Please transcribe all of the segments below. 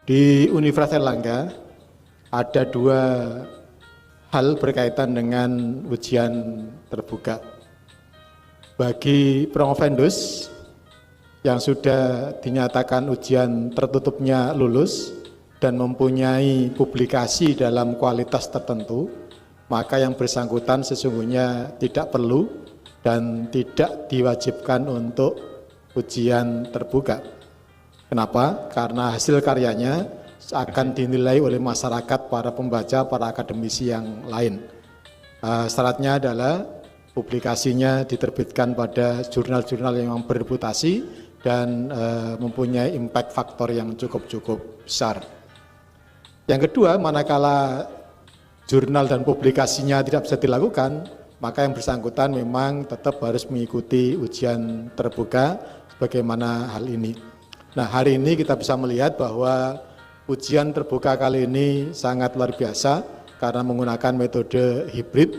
Di Universitas Airlangga ada dua hal berkaitan dengan ujian terbuka. Bagi promovendus yang sudah dinyatakan ujian tertutupnya lulus dan mempunyai publikasi dalam kualitas tertentu, maka yang bersangkutan sesungguhnya tidak perlu dan tidak diwajibkan untuk ujian terbuka. Kenapa? Karena hasil karyanya akan dinilai oleh masyarakat, para pembaca, para akademisi yang lain. Syaratnya adalah publikasinya diterbitkan pada jurnal-jurnal yang berreputasi dan mempunyai impact faktor yang cukup besar. Yang kedua, manakala jurnal dan publikasinya tidak bisa dilakukan, maka yang bersangkutan memang tetap harus mengikuti ujian terbuka sebagaimana hal ini. Nah, hari ini kita bisa melihat bahwa ujian terbuka kali ini sangat luar biasa karena menggunakan metode hibrid.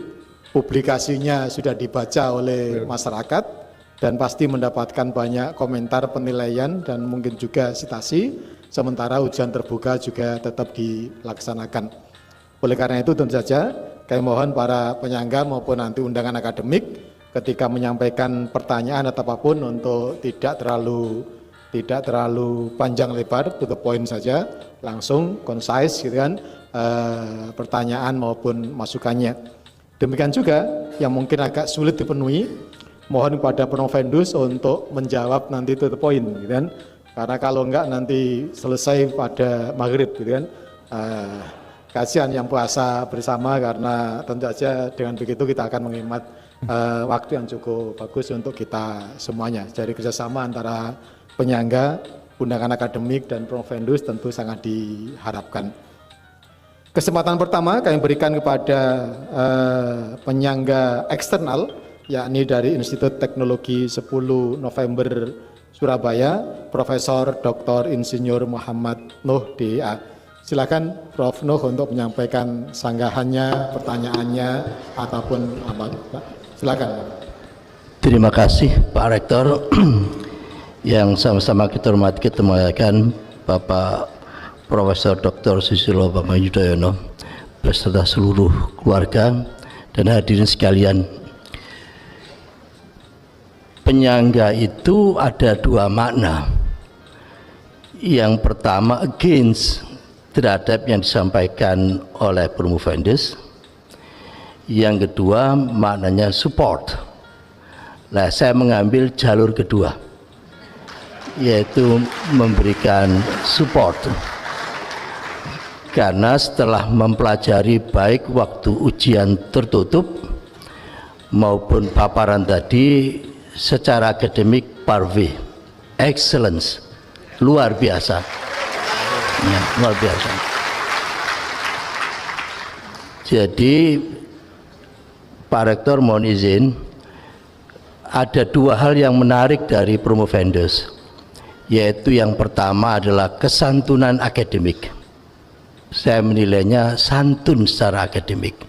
Publikasinya sudah dibaca oleh masyarakat dan pasti mendapatkan banyak komentar, penilaian, dan mungkin juga sitasi, sementara ujian terbuka juga tetap dilaksanakan. Oleh karena itu tentu saja kami mohon para penyangga maupun nanti undangan akademik ketika menyampaikan pertanyaan atau apapun untuk tidak terlalu panjang lebar, to the point saja, langsung, concise gitu kan, pertanyaan maupun masukannya. Demikian juga yang mungkin agak sulit dipenuhi, mohon kepada promovendus untuk menjawab nanti to the point gitu kan. Karena kalau enggak nanti selesai pada maghrib gitu kan. Kasihan yang puasa bersama karena tentu saja dengan begitu kita akan menghemat waktu yang cukup bagus untuk kita semuanya. Jadi kerjasama antara penyangga, undangan akademik, dan promovendus tentu sangat diharapkan. Kesempatan pertama kami berikan kepada penyangga eksternal, yakni dari Institut Teknologi 10 November Surabaya, Profesor Dr. Insinyur Muhammad Nuh DA. Silakan Prof. Nuh untuk menyampaikan sanggahannya, pertanyaannya, ataupun apa. Silakan. Terima kasih Pak Rektor. Yang sama-sama kita hormati, kita muliakan Bapak Profesor Dr. Susilo Bambang Yudhoyono beserta seluruh keluarga dan hadirin sekalian. Penyangga itu ada dua makna. Yang pertama against terhadap yang disampaikan oleh promovendus. Yang kedua maknanya support. Nah, saya mengambil jalur kedua, yaitu memberikan support, karena setelah mempelajari baik waktu ujian tertutup maupun paparan tadi secara akademik parve, excellence, luar biasa ya, luar biasa. Jadi Pak Rektor mohon izin, ada dua hal yang menarik dari promovendus, yaitu yang pertama adalah kesantunan akademik. Saya menilainya santun secara akademik.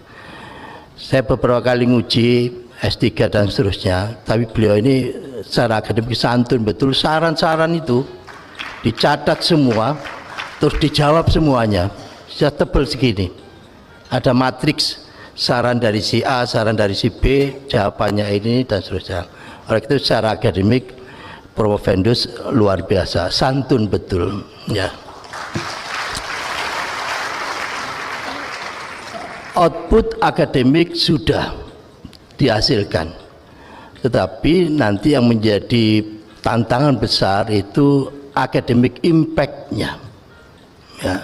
Saya beberapa kali nguji S3 dan seterusnya, tapi beliau ini secara akademik santun betul. Saran-saran itu dicatat semua, terus dijawab semuanya. Sudah tebal segini. Ada matriks, saran dari si A, saran dari si B, jawabannya ini dan seterusnya. Oleh itu secara akademik promovendus luar biasa, santun betul ya. Output akademik sudah dihasilkan, tetapi nanti yang menjadi tantangan besar itu akademik impact-nya ya.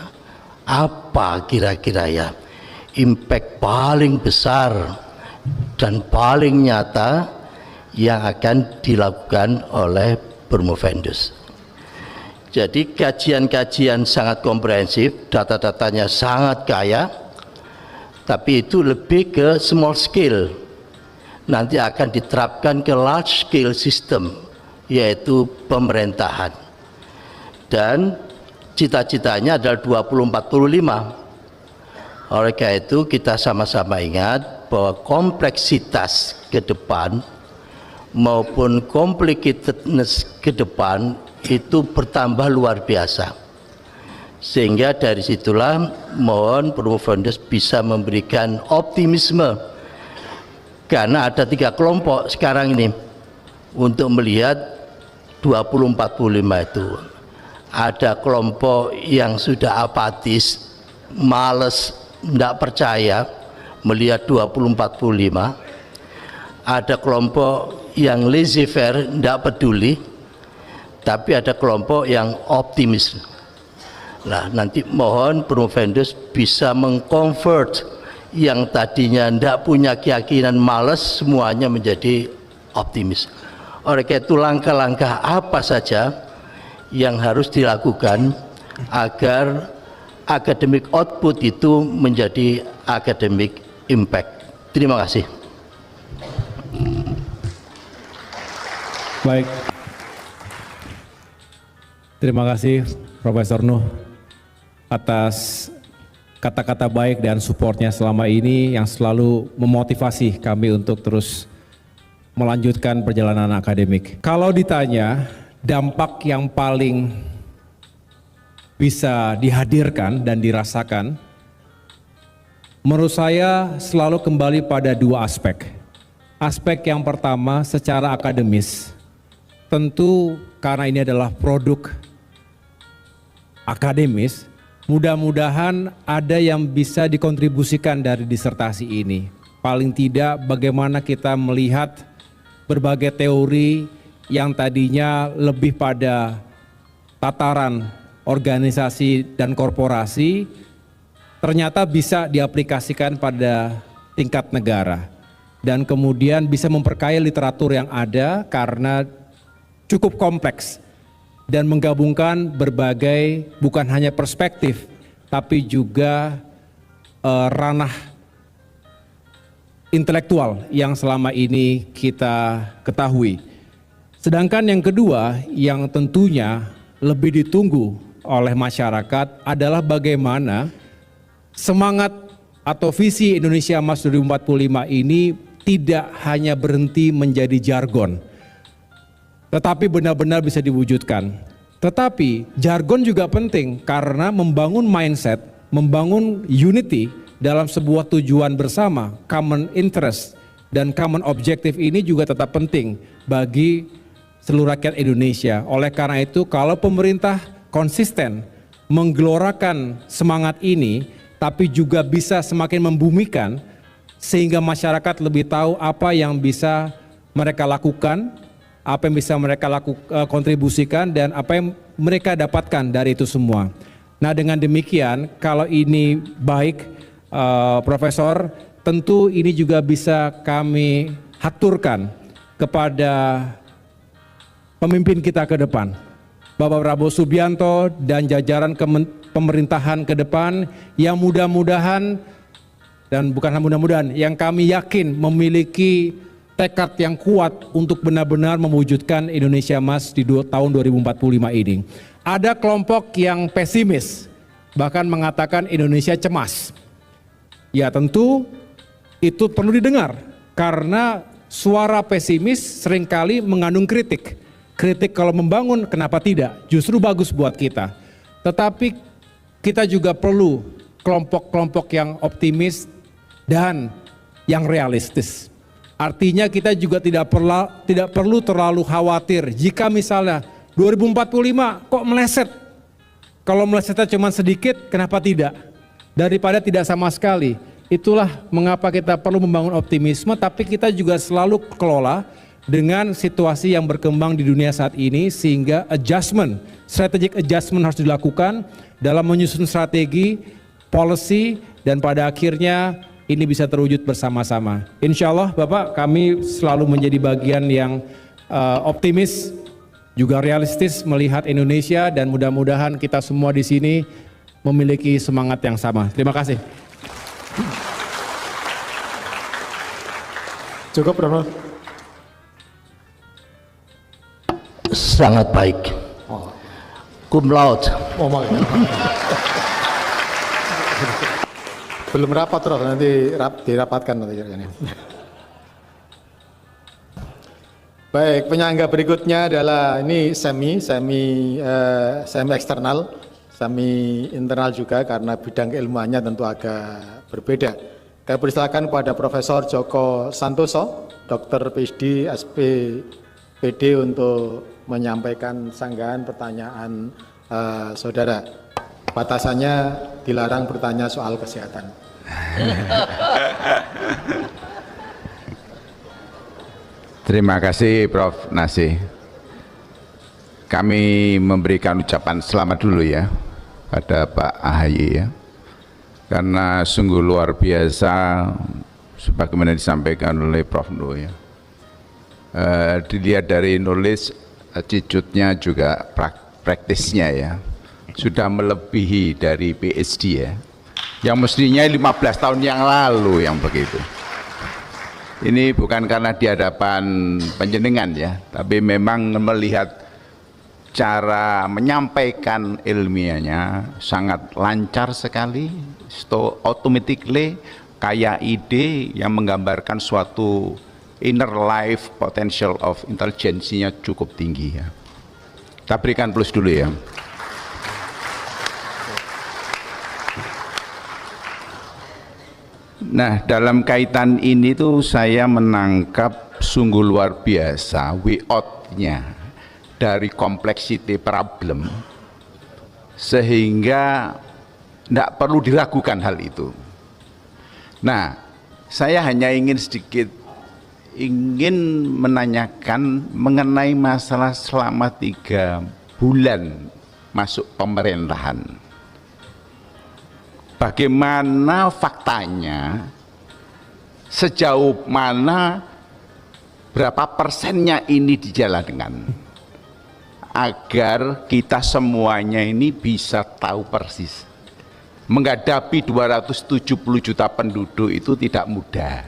Apa kira-kira ya impact paling besar dan paling nyata yang akan dilakukan oleh promovendus. Jadi kajian-kajian sangat komprehensif, data-datanya sangat kaya, tapi itu lebih ke small scale. Nanti akan diterapkan ke large scale system, yaitu pemerintahan. Dan cita-citanya adalah 2045. Oleh karena itu kita sama-sama ingat bahwa kompleksitas ke depan maupun complicatedness ke depan itu bertambah luar biasa. Sehingga dari situlah mohon Promovendus bisa memberikan optimisme, karena ada 3 kelompok sekarang ini untuk melihat 2045 itu. Ada kelompok yang sudah apatis, males, tidak percaya melihat 2045. Ada kelompok yang laissez-faire, tidak peduli, tapi ada kelompok yang optimis. Nah, nanti mohon Promovendus bisa mengconvert yang tadinya tidak punya keyakinan, males, semuanya menjadi optimis. Oleh karena itu langkah-langkah apa saja yang harus dilakukan agar academic output itu menjadi academic impact. Terima kasih. Baik. Terima kasih Profesor Nuh atas kata-kata baik dan supportnya selama ini yang selalu memotivasi kami untuk terus melanjutkan perjalanan akademik. Kalau ditanya dampak yang paling bisa dihadirkan dan dirasakan, menurut saya selalu kembali pada 2 aspek. Aspek yang pertama secara akademis, tentu karena ini adalah produk akademis, mudah-mudahan ada yang bisa dikontribusikan dari disertasi ini. Paling tidak bagaimana kita melihat berbagai teori yang tadinya lebih pada tataran organisasi dan korporasi, ternyata bisa diaplikasikan pada tingkat negara. Dan kemudian bisa memperkaya literatur yang ada karena cukup kompleks dan menggabungkan berbagai bukan hanya perspektif tapi juga ranah intelektual yang selama ini kita ketahui. Sedangkan yang kedua yang tentunya lebih ditunggu oleh masyarakat adalah bagaimana semangat atau visi Indonesia Emas 2045 ini tidak hanya berhenti menjadi jargon, tetapi benar-benar bisa diwujudkan. Tetapi jargon juga penting karena membangun mindset, membangun unity dalam sebuah tujuan bersama, common interest dan common objective ini juga tetap penting bagi seluruh rakyat Indonesia. Oleh karena itu kalau pemerintah konsisten menggelorakan semangat ini, tapi juga bisa semakin membumikan sehingga masyarakat lebih tahu apa yang bisa mereka lakukan, apa yang bisa mereka kontribusikan dan apa yang mereka dapatkan dari itu semua. Nah dengan demikian kalau ini baik Profesor, tentu ini juga bisa kami haturkan kepada pemimpin kita ke depan, Bapak Prabowo Subianto dan jajaran pemerintahan ke depan yang mudah-mudahan dan bukan mudah-mudahan, yang kami yakin memiliki tekad yang kuat untuk benar-benar mewujudkan Indonesia Emas di tahun 2045 ini. Ada kelompok yang pesimis, bahkan mengatakan Indonesia cemas. Ya tentu itu perlu didengar, karena suara pesimis seringkali mengandung kritik. Kritik kalau membangun kenapa tidak, justru bagus buat kita. Tetapi kita juga perlu kelompok-kelompok yang optimis dan yang realistis. Artinya kita juga tidak perlu terlalu khawatir jika misalnya 2045 kok meleset. Kalau melesetnya cuma sedikit, kenapa tidak? Daripada tidak sama sekali. Itulah mengapa kita perlu membangun optimisme, tapi kita juga selalu kelola dengan situasi yang berkembang di dunia saat ini, sehingga adjustment, strategic adjustment harus dilakukan dalam menyusun strategi, policy, dan pada akhirnya ini bisa terwujud bersama-sama. Insya Allah Bapak, kami selalu menjadi bagian yang optimis, juga realistis melihat Indonesia, dan mudah-mudahan kita semua di sini memiliki semangat yang sama. Terima kasih. Cukup, Prof. Sangat baik. Cum laude. Oh, makanya. Belum rapat, Prof. Nanti dirapatkan nanti. Baik, penyangga berikutnya adalah ini semi eksternal. semi internal juga karena bidang keilmuannya tentu agak berbeda. Kami persilakan kepada Profesor Joko Santoso, Dr. PhD, SPD untuk menyampaikan sanggahan pertanyaan saudara. Batasannya dilarang bertanya soal kesehatan. Terima kasih Prof. Nasih. Kami memberikan ucapan selamat dulu ya pada Pak AHY ya, karena sungguh luar biasa sebagaimana disampaikan oleh Prof. Nuh ya. Dilihat dari nulis, attitude-nya juga praktisnya ya, sudah melebihi dari PhD ya, yang mestinya 15 tahun yang lalu yang begitu. Ini bukan karena di hadapan panjenengan ya, tapi memang melihat cara menyampaikan ilmiahnya sangat lancar sekali, automatically kayak ide yang menggambarkan suatu inner life potential of intelligence-nya cukup tinggi ya. Kita berikan plus dulu ya. Nah, dalam kaitan ini tuh saya menangkap sungguh luar biasa way out-nya dari complexity problem, sehingga tidak perlu diragukan hal itu. Nah, saya hanya ingin menanyakan mengenai masalah selama 3 bulan masuk pemerintahan. Bagaimana faktanya, sejauh mana, berapa persennya ini dijalankan, agar kita semuanya ini bisa tahu persis. Menghadapi 270 juta penduduk itu tidak mudah.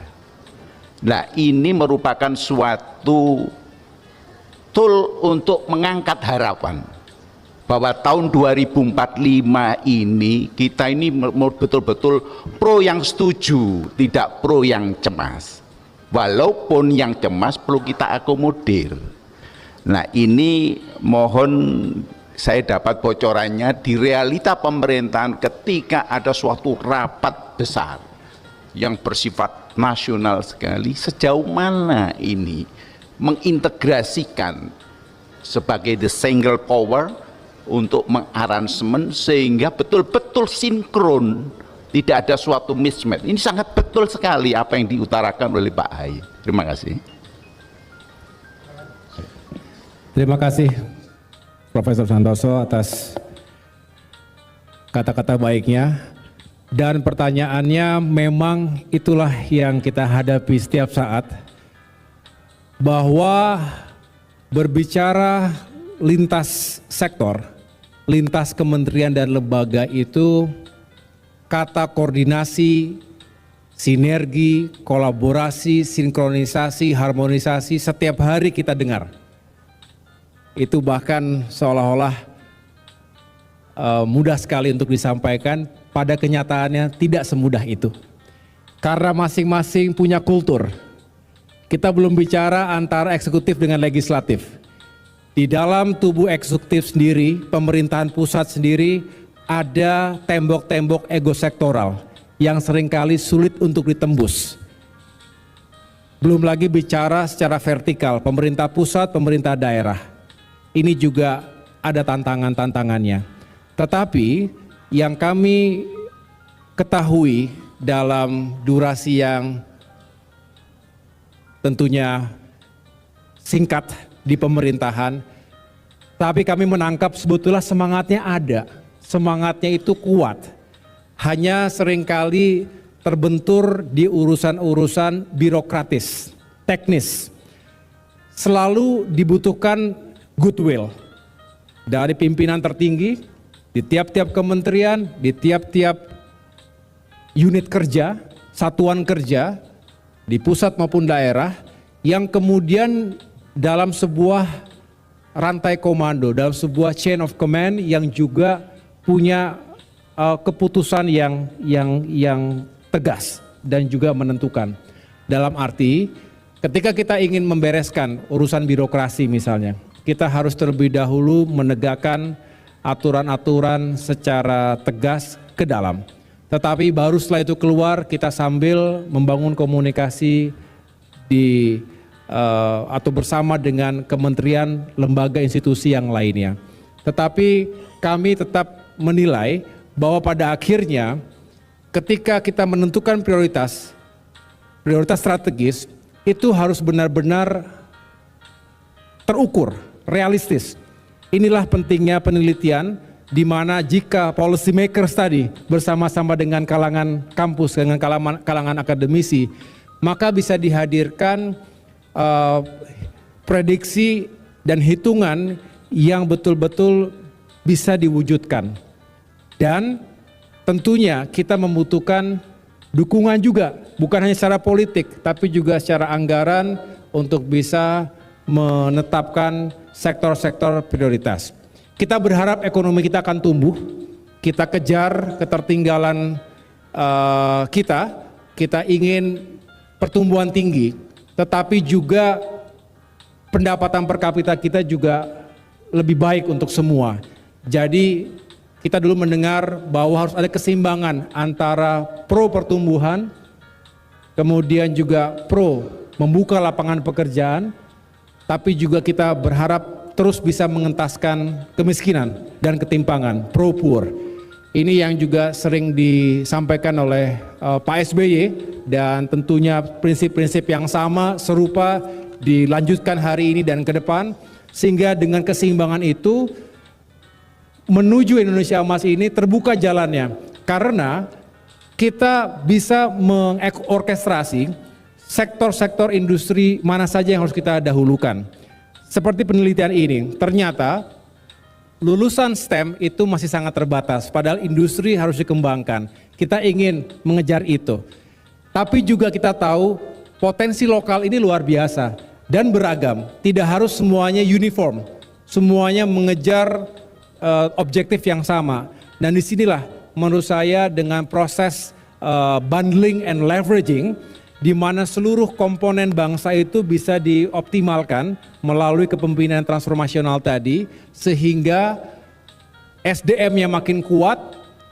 Nah, ini merupakan suatu tool untuk mengangkat harapan bahwa tahun 2045 ini kita ini betul-betul pro yang setuju, tidak pro yang cemas. Walaupun yang cemas perlu kita akomodir. Nah, ini mohon saya dapat bocorannya di realita pemerintahan ketika ada suatu rapat besar yang bersifat nasional sekali, sejauh mana ini mengintegrasikan sebagai the single power untuk mengaransemen sehingga betul-betul sinkron, tidak ada suatu mismatch. Ini sangat betul sekali apa yang diutarakan oleh Pak AHY. Terima kasih. Terima kasih Profesor Santoso atas kata-kata baiknya, dan pertanyaannya memang itulah yang kita hadapi setiap saat, bahwa berbicara lintas sektor, lintas kementerian dan lembaga itu kata koordinasi, sinergi, kolaborasi, sinkronisasi, harmonisasi setiap hari kita dengar. Itu bahkan seolah-olah mudah sekali untuk disampaikan, pada kenyataannya tidak semudah itu. Karena masing-masing punya kultur. Kita belum bicara antara eksekutif dengan legislatif. Di dalam tubuh eksekutif sendiri, pemerintahan pusat sendiri, ada tembok-tembok ego sektoral yang seringkali sulit untuk ditembus. Belum lagi bicara secara vertikal, pemerintah pusat, pemerintah daerah. Ini juga ada tantangan-tantangannya. Tetapi yang kami ketahui dalam durasi yang tentunya singkat di pemerintahan, tapi kami menangkap sebetulnya semangatnya ada, semangatnya itu kuat. Hanya seringkali terbentur di urusan-urusan birokratis, teknis. Selalu dibutuhkan goodwill dari pimpinan tertinggi di tiap-tiap kementerian, di tiap-tiap unit kerja, satuan kerja di pusat maupun daerah, yang kemudian dalam sebuah rantai komando, dalam sebuah chain of command yang juga punya keputusan yang tegas dan juga menentukan. Dalam arti ketika kita ingin membereskan urusan birokrasi misalnya, kita harus terlebih dahulu menegakkan aturan-aturan secara tegas ke dalam. Tetapi baru setelah itu keluar, kita sambil membangun komunikasi atau bersama dengan kementerian, lembaga, institusi yang lainnya. Tetapi kami tetap menilai bahwa pada akhirnya ketika kita menentukan prioritas strategis, itu harus benar-benar terukur, realistis. Inilah pentingnya penelitian, di mana jika policy makers tadi bersama-sama dengan kalangan kampus, dengan kalangan akademisi, maka bisa dihadirkan prediksi dan hitungan yang betul-betul bisa diwujudkan. Dan tentunya kita membutuhkan dukungan juga, bukan hanya secara politik, tapi juga secara anggaran untuk bisa menetapkan sektor-sektor prioritas. Kita berharap ekonomi kita akan tumbuh, kita kejar ketertinggalan kita ingin pertumbuhan tinggi, tetapi juga pendapatan per kapita kita juga lebih baik untuk semua. Jadi kita dulu mendengar bahwa harus ada keseimbangan antara pro pertumbuhan, kemudian juga pro membuka lapangan pekerjaan, tapi juga kita berharap terus bisa mengentaskan kemiskinan dan ketimpangan, pro poor. Ini yang juga sering disampaikan oleh Pak SBY, dan tentunya prinsip-prinsip yang sama serupa dilanjutkan hari ini dan ke depan, sehingga dengan keseimbangan itu menuju Indonesia Emas ini terbuka jalannya, karena kita bisa mengorkestrasi sektor-sektor industri mana saja yang harus kita dahulukan. Seperti penelitian ini, ternyata lulusan STEM itu masih sangat terbatas, padahal industri harus dikembangkan. Kita ingin mengejar itu. Tapi juga kita tahu potensi lokal ini luar biasa dan beragam. Tidak harus semuanya uniform, semuanya mengejar objektif yang sama. Dan disinilah menurut saya dengan proses bundling and leveraging, di mana seluruh komponen bangsa itu bisa dioptimalkan melalui kepemimpinan transformasional tadi, sehingga SDM-nya makin kuat,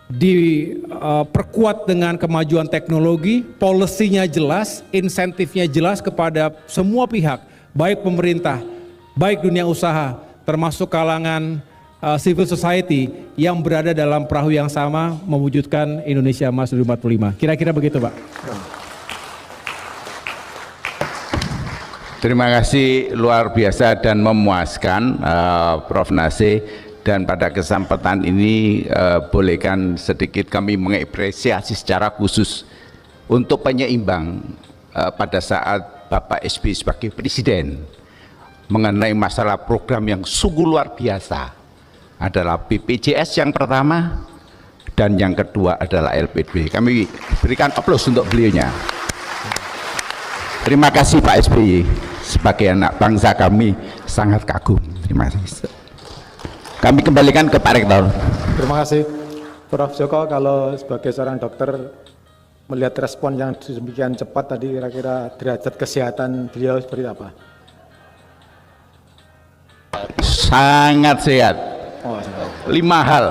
diperkuat dengan kemajuan teknologi, policy-nya jelas, insentifnya jelas kepada semua pihak, baik pemerintah, baik dunia usaha, termasuk kalangan civil society yang berada dalam perahu yang sama mewujudkan Indonesia Emas 2045. Kira-kira begitu, Pak. Terima kasih luar biasa dan memuaskan Prof. Nasih, dan pada kesempatan ini bolehkan sedikit kami mengapresiasi secara khusus untuk penyeimbang pada saat Bapak SBY sebagai Presiden mengenai masalah program yang sungguh luar biasa adalah BPJS yang pertama dan yang kedua adalah LPDP. Kami berikan aplaus untuk beliaunya. Terima kasih Pak SBY, sebagai anak bangsa kami sangat kagum. Terima kasih. Kami kembalikan ke Pak Rektor. Terima kasih Prof. Joko. Kalau sebagai seorang dokter melihat respon yang demikian cepat tadi, kira-kira derajat kesehatan beliau seperti apa? Sangat sehat. Oh, 5 hal: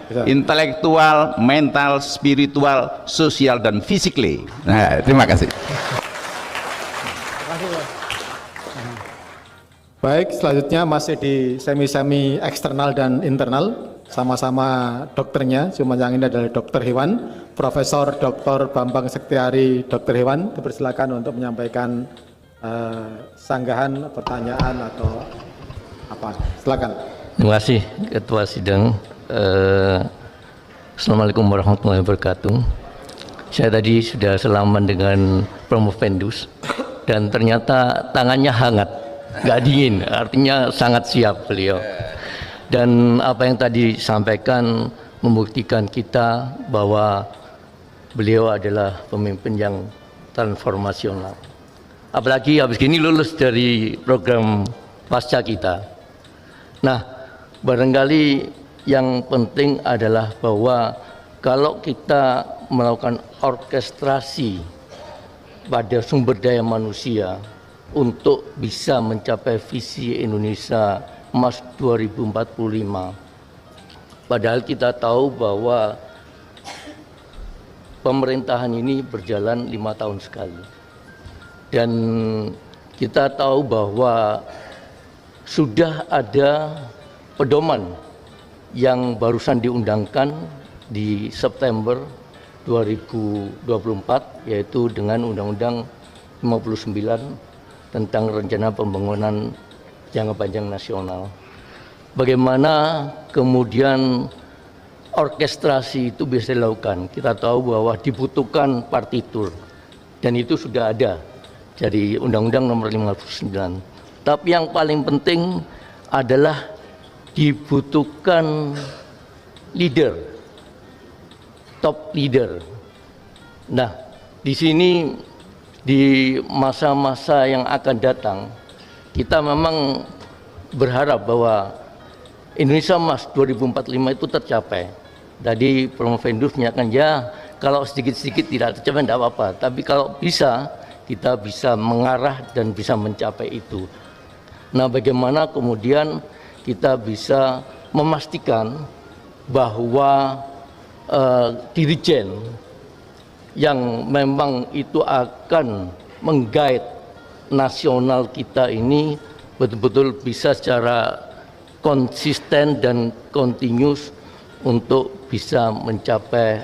bisa. Intelektual, mental, spiritual, sosial, dan physically. Nah, terima kasih. Baik, selanjutnya masih di semi-semi eksternal dan internal, sama-sama dokternya, cuma yang ini adalah dokter hewan, Profesor Dr. Bambang Sektiari, dokter hewan. Dipersilakan untuk menyampaikan sanggahan, pertanyaan atau apa. Silakan. Terima kasih Ketua Sidang. Assalamualaikum warahmatullahi wabarakatuh. Saya tadi sudah salaman dengan Promovendus dan ternyata tangannya hangat, nggak dingin, artinya sangat siap beliau. Dan apa yang tadi disampaikan membuktikan kita bahwa beliau adalah pemimpin yang transformasional. Apalagi habis ini lulus dari program pasca kita. Nah, barangkali yang penting adalah bahwa kalau kita melakukan orkestrasi pada sumber daya manusia untuk bisa mencapai visi Indonesia Emas 2045, Padahal kita tahu bahwa pemerintahan ini berjalan 5 tahun sekali. Dan kita tahu bahwa sudah ada pedoman yang barusan diundangkan di September 2024, yaitu dengan Undang-Undang 59 tentang Rencana Pembangunan Jangka Panjang Nasional. Bagaimana kemudian orkestrasi itu bisa dilakukan? Kita tahu bahwa dibutuhkan partitur dan itu sudah ada dari Undang-Undang Nomor 59. Tapi yang paling penting adalah dibutuhkan leader, top leader. Nah, di sini di masa-masa yang akan datang kita memang berharap bahwa Indonesia Emas 2045 itu tercapai. Tadi Promovendus menyatakan ya kalau sedikit-sedikit tidak tercapai tidak apa-apa, tapi kalau bisa kita bisa mengarah dan bisa mencapai itu. Nah, bagaimana kemudian kita bisa memastikan bahwa dirijen yang memang itu akan menggait nasional kita ini betul-betul bisa secara konsisten dan continuous untuk bisa mencapai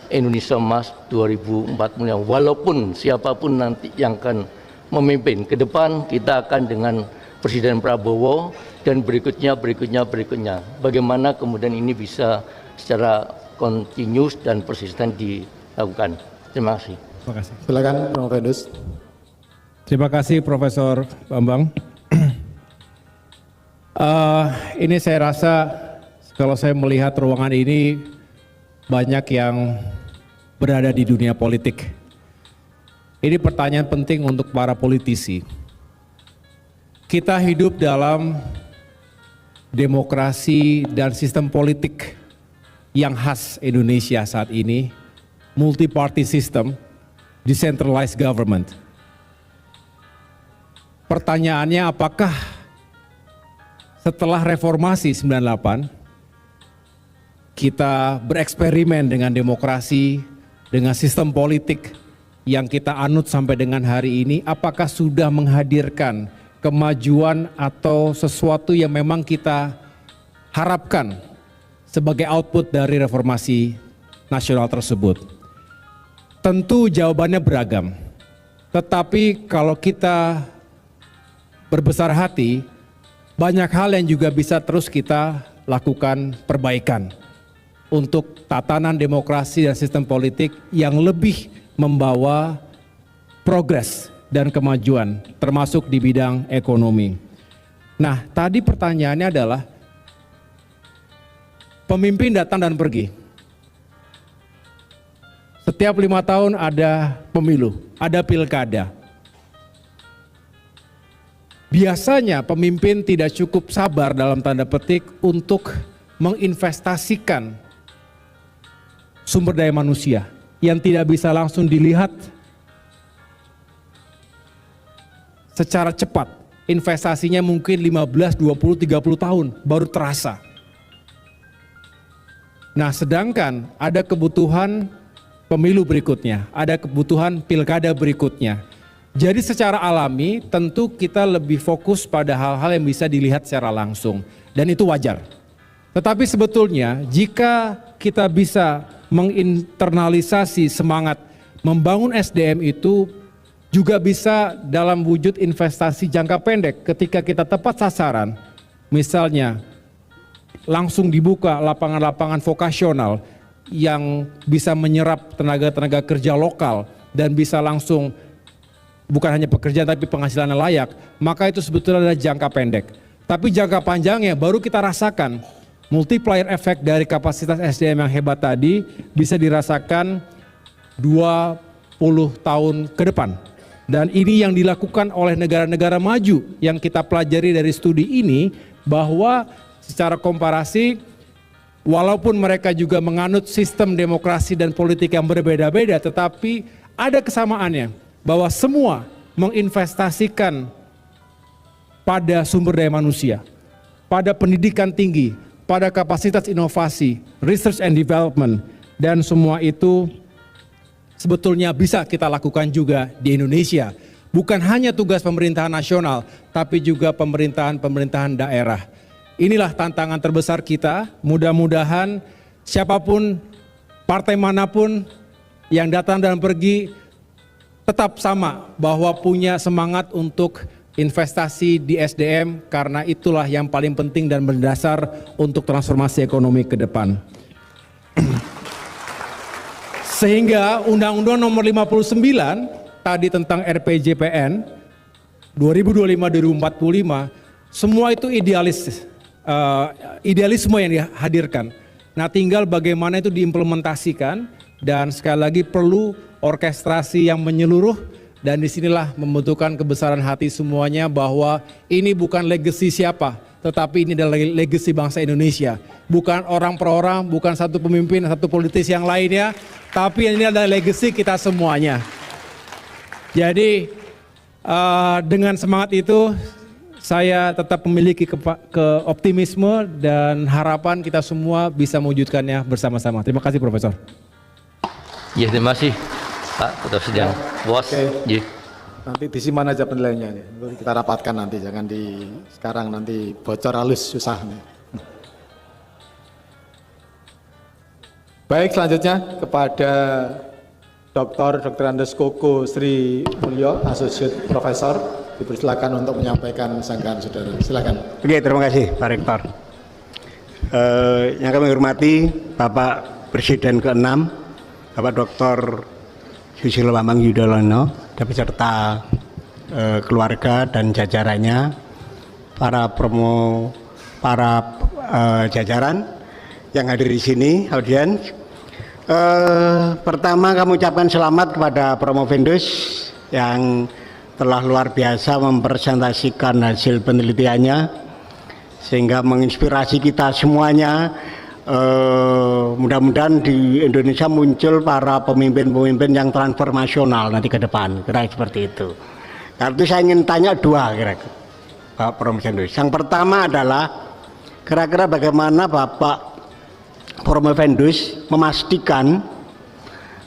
Indonesia Emas 2045. Walaupun siapapun nanti yang akan memimpin ke depan, kita akan dengan Presiden Prabowo dan berikutnya. Bagaimana kemudian ini bisa secara continuous dan persisten dilakukan. Terima kasih. Terima kasih. Silakan Promovendus. Terima kasih Profesor Bambang. Ini saya rasa kalau saya melihat ruangan ini banyak yang berada di dunia politik. Ini pertanyaan penting untuk para politisi. Kita hidup dalam demokrasi dan sistem politik yang khas Indonesia saat ini, multi-party system, decentralized government. Pertanyaannya, apakah setelah reformasi 98 kita bereksperimen dengan demokrasi, dengan sistem politik yang kita anut sampai dengan hari ini, apakah sudah menghadirkan kemajuan atau sesuatu yang memang kita harapkan sebagai output dari reformasi nasional tersebut? Tentu jawabannya beragam, tetapi kalau kita berbesar hati, banyak hal yang juga bisa terus kita lakukan perbaikan untuk tatanan demokrasi dan sistem politik yang lebih membawa progres dan kemajuan, termasuk di bidang ekonomi. Nah, tadi pertanyaannya adalah, pemimpin datang dan pergi. Setiap 5 tahun ada pemilu, ada pilkada. Biasanya pemimpin tidak cukup sabar dalam tanda petik untuk menginvestasikan sumber daya manusia yang tidak bisa langsung dilihat secara cepat. Investasinya mungkin 15, 20, 30 tahun baru terasa. Nah, sedangkan ada kebutuhan pemilu berikutnya, ada kebutuhan pilkada berikutnya. Jadi secara alami tentu kita lebih fokus pada hal-hal yang bisa dilihat secara langsung, dan itu wajar. Tetapi sebetulnya jika kita bisa menginternalisasi semangat membangun SDM itu juga bisa dalam wujud investasi jangka pendek ketika kita tepat sasaran. Misalnya langsung dibuka lapangan-lapangan vokasional yang bisa menyerap tenaga-tenaga kerja lokal dan bisa langsung bukan hanya pekerjaan tapi penghasilannya layak, maka itu sebetulnya adalah jangka pendek. Tapi jangka panjangnya baru kita rasakan. Multiplier effect dari kapasitas SDM yang hebat tadi bisa dirasakan 20 tahun ke depan. Dan ini yang dilakukan oleh negara-negara maju yang kita pelajari dari studi ini, bahwa secara komparasi walaupun mereka juga menganut sistem demokrasi dan politik yang berbeda-beda, tetapi ada kesamaannya bahwa semua menginvestasikan pada sumber daya manusia, pada pendidikan tinggi, pada kapasitas inovasi, research and development, dan semua itu sebetulnya bisa kita lakukan juga di Indonesia. Bukan hanya tugas pemerintahan nasional, tapi juga pemerintahan daerah. Inilah tantangan terbesar kita. Mudah-mudahan siapapun, partai manapun yang datang dan pergi tetap sama bahwa punya semangat untuk investasi di SDM, karena itulah yang paling penting dan mendasar untuk transformasi ekonomi ke depan. Sehingga Undang-Undang Nomor 59 tadi tentang RPJPN 2025-2045 semua itu idealisme yang dihadirkan. Nah, tinggal bagaimana itu diimplementasikan, dan sekali lagi perlu orkestrasi yang menyeluruh, dan disinilah membutuhkan kebesaran hati semuanya bahwa ini bukan legacy siapa, tetapi ini adalah legacy bangsa Indonesia. Bukan orang per orang, bukan satu pemimpin, satu politis yang lainnya, tapi ini adalah legacy kita semuanya. Jadi dengan semangat itu saya tetap memiliki optimisme dan harapan kita semua bisa mewujudkannya bersama-sama. Terima kasih Profesor. Ya, terima kasih Pak Ketua Sidang. Bos. Oke. Nanti disimpan aja penilaiannya nih. Kita rapatkan nanti, jangan di sekarang, nanti bocor halus susah nih. Baik, selanjutnya kepada Dr. Andes Koko Sri Mulyo, Associate Professor, dipersilakan untuk menyampaikan sanggahan saudara. Silakan. Oke, terima kasih Pak Rektor. Yang kami hormati Bapak Presiden ke-6, Bapak Dr. Susilo Bambang Yudhoyono, dan beserta keluarga dan jajarannya, para jajaran yang hadir di sini, audiens. Pertama kami ucapkan selamat kepada Promovendus yang telah luar biasa mempresentasikan hasil penelitiannya sehingga menginspirasi kita semuanya. Mudah-mudahan di Indonesia muncul para pemimpin-pemimpin yang transformasional nanti ke depan, kira seperti itu. Karena itu saya ingin tanya dua kira-kira Pak Promovendus. Yang pertama adalah kira-kira bagaimana Bapak Promovendus memastikan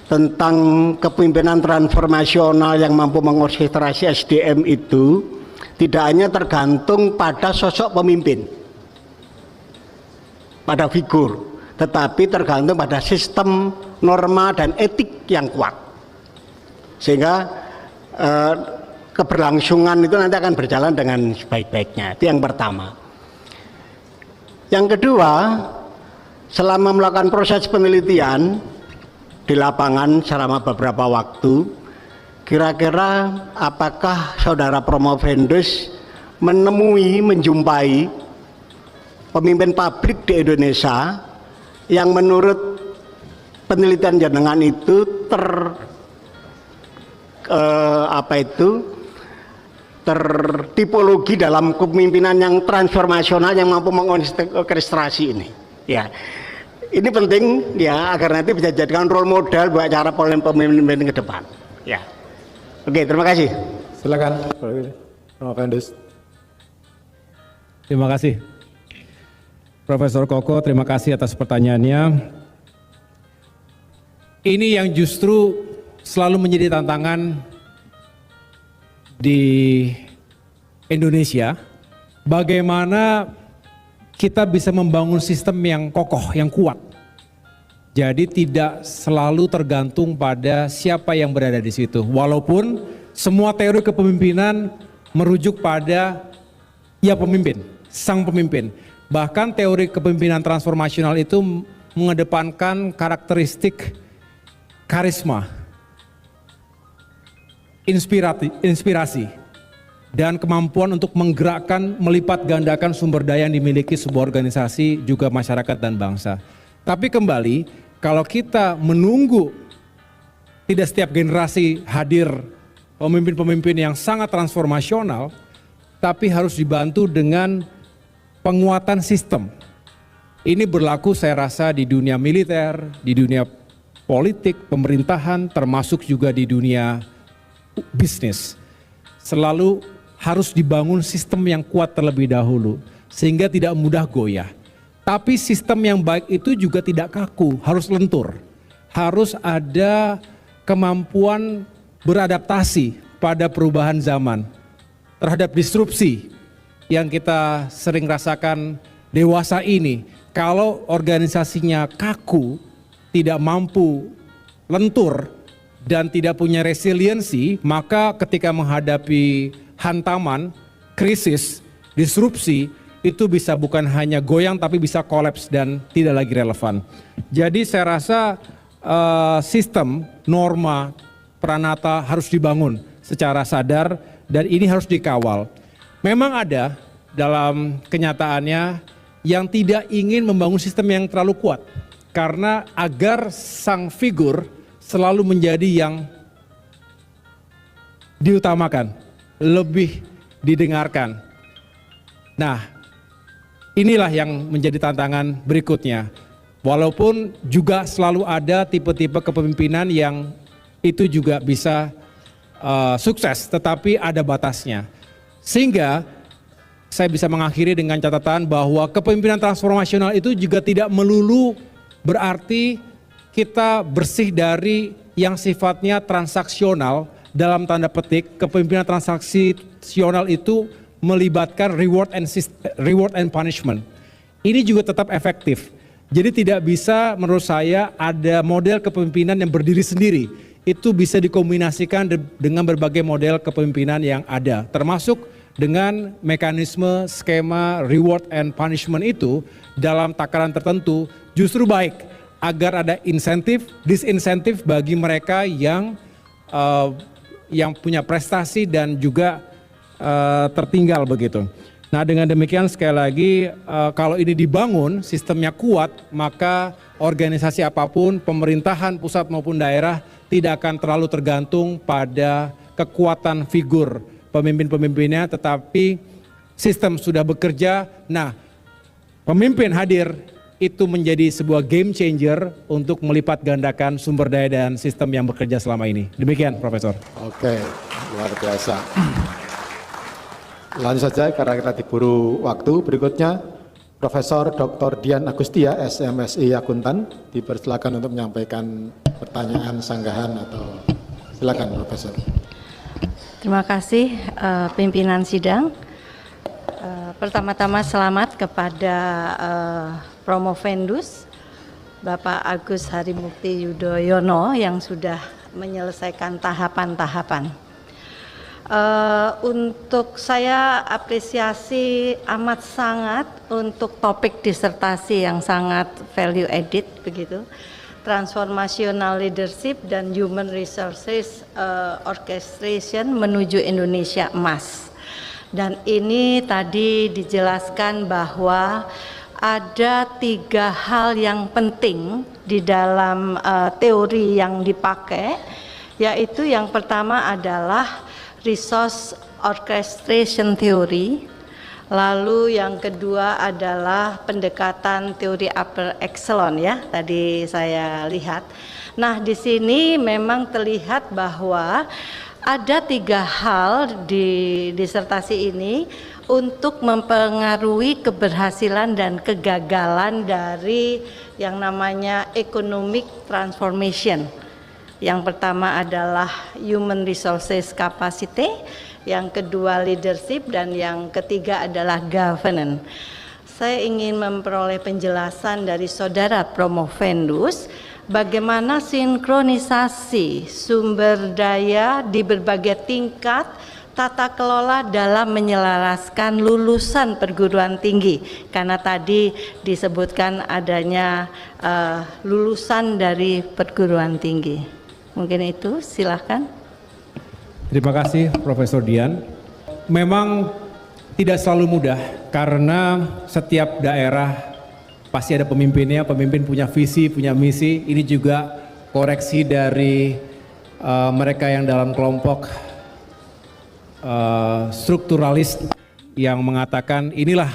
tentang kepemimpinan transformasional yang mampu mengorkestrasi SDM itu tidak hanya tergantung pada sosok pemimpin, pada figur, tetapi tergantung pada sistem, norma, dan etik yang kuat, sehingga keberlangsungan itu nanti akan berjalan dengan sebaik-baiknya. Itu yang pertama. Yang kedua, selama melakukan proses penelitian di lapangan selama beberapa waktu, kira-kira apakah saudara Promovendus menjumpai pemimpin pabrik di Indonesia yang menurut penelitian jenengan itu tertipologi dalam kepemimpinan yang transformasional yang mampu mengorkestrasi ini. Ya, ini penting ya agar nanti bisa dijadikan role model buat cara pemimpin ke depan. Ya, oke, terima kasih. Silakan, Promovendus. Terima kasih, Profesor Koko. Terima kasih atas pertanyaannya. Ini yang justru selalu menjadi tantangan di Indonesia. Bagaimana kita bisa membangun sistem yang kokoh, yang kuat. Jadi tidak selalu tergantung pada siapa yang berada di situ. Walaupun semua teori kepemimpinan merujuk pada ya pemimpin, sang pemimpin. Bahkan teori kepemimpinan transformasional itu mengedepankan karakteristik karisma, inspirasi, dan kemampuan untuk menggerakkan, melipat gandakan sumber daya yang dimiliki sebuah organisasi, juga masyarakat dan bangsa. Tapi kembali, kalau kita menunggu tidak setiap generasi hadir pemimpin-pemimpin yang sangat transformasional, tapi harus dibantu dengan penguatan sistem. Ini berlaku saya rasa di dunia militer, di dunia politik, pemerintahan, termasuk juga di dunia bisnis. Selalu harus dibangun sistem yang kuat terlebih dahulu, sehingga tidak mudah goyah. Tapi sistem yang baik itu juga tidak kaku, harus lentur. Harus ada kemampuan beradaptasi pada perubahan zaman, terhadap disrupsi yang kita sering rasakan dewasa ini. Kalau organisasinya kaku, tidak mampu lentur, dan tidak punya resiliensi, maka ketika menghadapi hantaman, krisis, disrupsi, itu bisa bukan hanya goyang tapi bisa kolaps dan tidak lagi relevan. Jadi saya rasa sistem, norma, pranata harus dibangun secara sadar dan ini harus dikawal. Memang ada dalam kenyataannya yang tidak ingin membangun sistem yang terlalu kuat karena agar sang figur selalu menjadi yang diutamakan, lebih didengarkan. Nah, inilah yang menjadi tantangan berikutnya. Walaupun juga selalu ada tipe-tipe kepemimpinan yang itu juga bisa sukses, tetapi ada batasnya. Sehingga saya bisa mengakhiri dengan catatan bahwa kepemimpinan transformasional itu juga tidak melulu berarti kita bersih dari yang sifatnya transaksional. Dalam tanda petik, kepemimpinan transaksional itu melibatkan reward and punishment. Ini juga tetap efektif. Jadi tidak bisa menurut saya ada model kepemimpinan yang berdiri sendiri. Itu bisa dikombinasikan dengan berbagai model kepemimpinan yang ada. Termasuk dengan mekanisme skema reward and punishment itu dalam takaran tertentu justru baik. Agar ada insentif, disinsentif bagi mereka yang punya prestasi dan juga tertinggal begitu. Nah dengan demikian sekali lagi kalau ini dibangun sistemnya kuat maka organisasi apapun pemerintahan pusat maupun daerah tidak akan terlalu tergantung pada kekuatan figur pemimpin-pemimpinnya, tetapi sistem sudah bekerja. Nah pemimpin hadir itu menjadi sebuah game changer untuk melipat gandakan sumber daya dan sistem yang bekerja selama ini. Demikian, Profesor. Oke, luar biasa. Lanjut saja karena kita diburu waktu. Berikutnya, Profesor Dr. Dian Agustia, SMSI Akuntan, dipersilakan untuk menyampaikan pertanyaan, sanggahan atau silakan, Profesor. Terima kasih pimpinan sidang. Pertama-tama selamat kepada Promovendus Bapak Agus Harimukti Yudhoyono yang sudah menyelesaikan tahapan-tahapan. Untuk saya apresiasi amat sangat untuk topik disertasi yang sangat value added begitu, transformational leadership dan human resources orchestration menuju Indonesia emas. Dan ini tadi dijelaskan bahwa ada 3 hal yang penting di dalam teori yang dipakai, yaitu yang pertama adalah resource orchestration theory, lalu yang kedua adalah pendekatan teori upper echelon ya, tadi saya lihat. Nah di sini memang terlihat bahwa ada 3 hal di disertasi ini untuk mempengaruhi keberhasilan dan kegagalan dari yang namanya economic transformation. Yang pertama adalah human resources capacity, yang kedua leadership, dan yang ketiga adalah governance. Saya ingin memperoleh penjelasan dari Saudara Promovendus bagaimana sinkronisasi sumber daya di berbagai tingkat tata kelola dalam menyelaraskan lulusan perguruan tinggi, karena tadi disebutkan adanya lulusan dari perguruan tinggi. Mungkin itu, silahkan. Terima kasih Profesor Dian. Memang tidak selalu mudah karena setiap daerah pasti ada pemimpinnya, pemimpin punya visi, punya misi. Ini juga koreksi dari mereka yang dalam kelompok strukturalis yang mengatakan inilah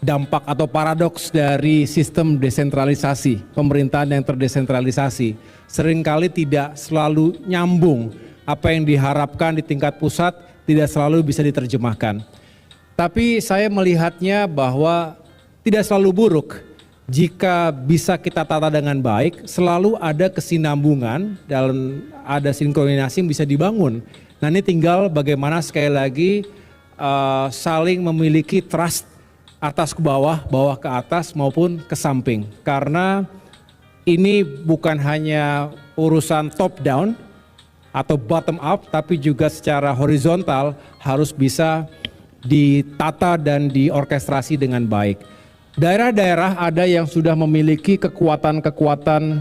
dampak atau paradoks dari sistem desentralisasi, pemerintahan yang terdesentralisasi. Seringkali tidak selalu nyambung, apa yang diharapkan di tingkat pusat tidak selalu bisa diterjemahkan. Tapi saya melihatnya bahwa tidak selalu buruk. Jika bisa kita tata dengan baik, selalu ada kesinambungan dan ada sinkronisasi yang bisa dibangun. Nah, ini tinggal bagaimana sekali lagi saling memiliki trust atas ke bawah, bawah ke atas maupun ke samping. Karena ini bukan hanya urusan top down atau bottom up, tapi juga secara horizontal harus bisa ditata dan diorkestrasi dengan baik. Daerah-daerah ada yang sudah memiliki kekuatan-kekuatan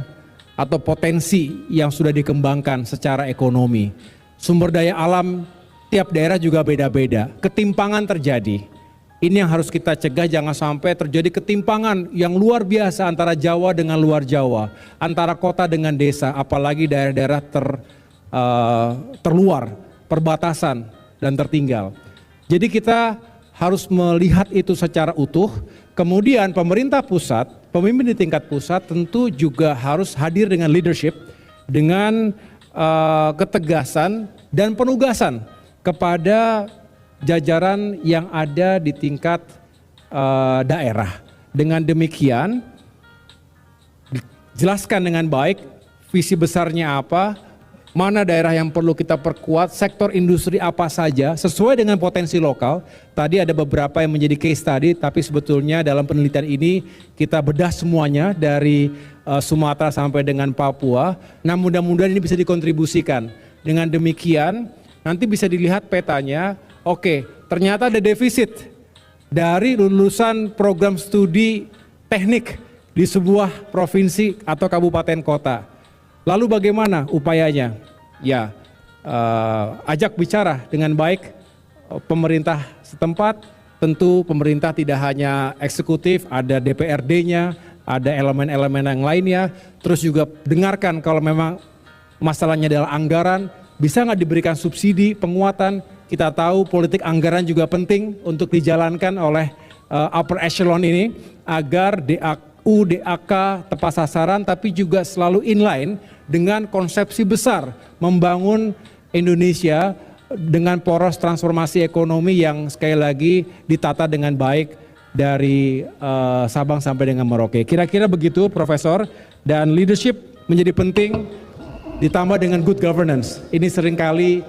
atau potensi yang sudah dikembangkan secara ekonomi. Sumber daya alam tiap daerah juga beda-beda. Ketimpangan terjadi. Ini yang harus kita cegah, jangan sampai terjadi ketimpangan yang luar biasa antara Jawa dengan luar Jawa, antara kota dengan desa, apalagi daerah-daerah terluar, perbatasan dan tertinggal. Jadi kita harus melihat itu secara utuh. Kemudian pemerintah pusat, pemimpin di tingkat pusat tentu juga harus hadir dengan leadership, dengan ketegasan dan penugasan kepada jajaran yang ada di tingkat daerah. Dengan demikian, jelaskan dengan baik visi besarnya apa, mana daerah yang perlu kita perkuat, sektor industri apa saja sesuai dengan potensi lokal. Tadi ada beberapa yang menjadi case study, tapi sebetulnya dalam penelitian ini kita bedah semuanya dari Sumatera sampai dengan Papua. Nah, mudah-mudahan ini bisa dikontribusikan. Dengan demikian nanti bisa dilihat petanya, oke, ternyata ada defisit dari lulusan program studi teknik di sebuah provinsi atau kabupaten kota. Lalu bagaimana upayanya? Ya, ajak bicara dengan baik pemerintah setempat. Tentu pemerintah tidak hanya eksekutif, ada DPRD-nya, ada elemen-elemen yang lainnya. Terus juga dengarkan kalau memang masalahnya adalah anggaran, bisa nggak diberikan subsidi, penguatan. Kita tahu politik anggaran juga penting untuk dijalankan oleh upper echelon ini agar DAU, DAK tepat sasaran, tapi juga selalu inline dengan konsepsi besar membangun Indonesia dengan poros transformasi ekonomi yang sekali lagi ditata dengan baik dari Sabang sampai dengan Merauke. Kira-kira begitu, Profesor. Dan leadership menjadi penting ditambah dengan good governance. Ini seringkali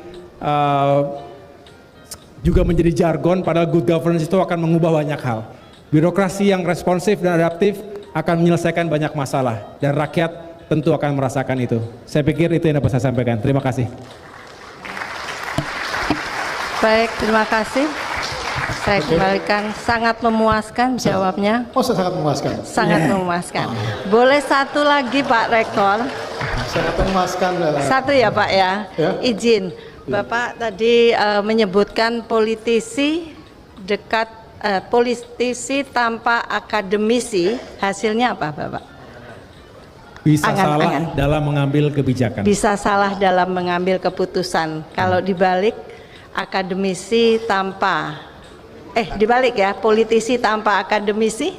juga menjadi jargon, padahal good governance itu akan mengubah banyak hal. Birokrasi yang responsif dan adaptif akan menyelesaikan banyak masalah dan rakyat tentu akan merasakan itu. Saya pikir itu yang dapat saya sampaikan. Terima kasih. Baik, terima kasih. Saya kembalikan, sangat memuaskan jawabnya. Oh, sangat memuaskan. Sangat memuaskan. Boleh satu lagi Pak Rektor? Sangat memuaskan. Satu ya Pak ya? Ya. Izin. Bapak tadi menyebutkan politisi tanpa akademisi, hasilnya apa Bapak? Bisa salah dalam mengambil kebijakan. Bisa salah dalam mengambil keputusan. Kalau dibalik, akademisi tanpa, dibalik ya, politisi tanpa akademisi,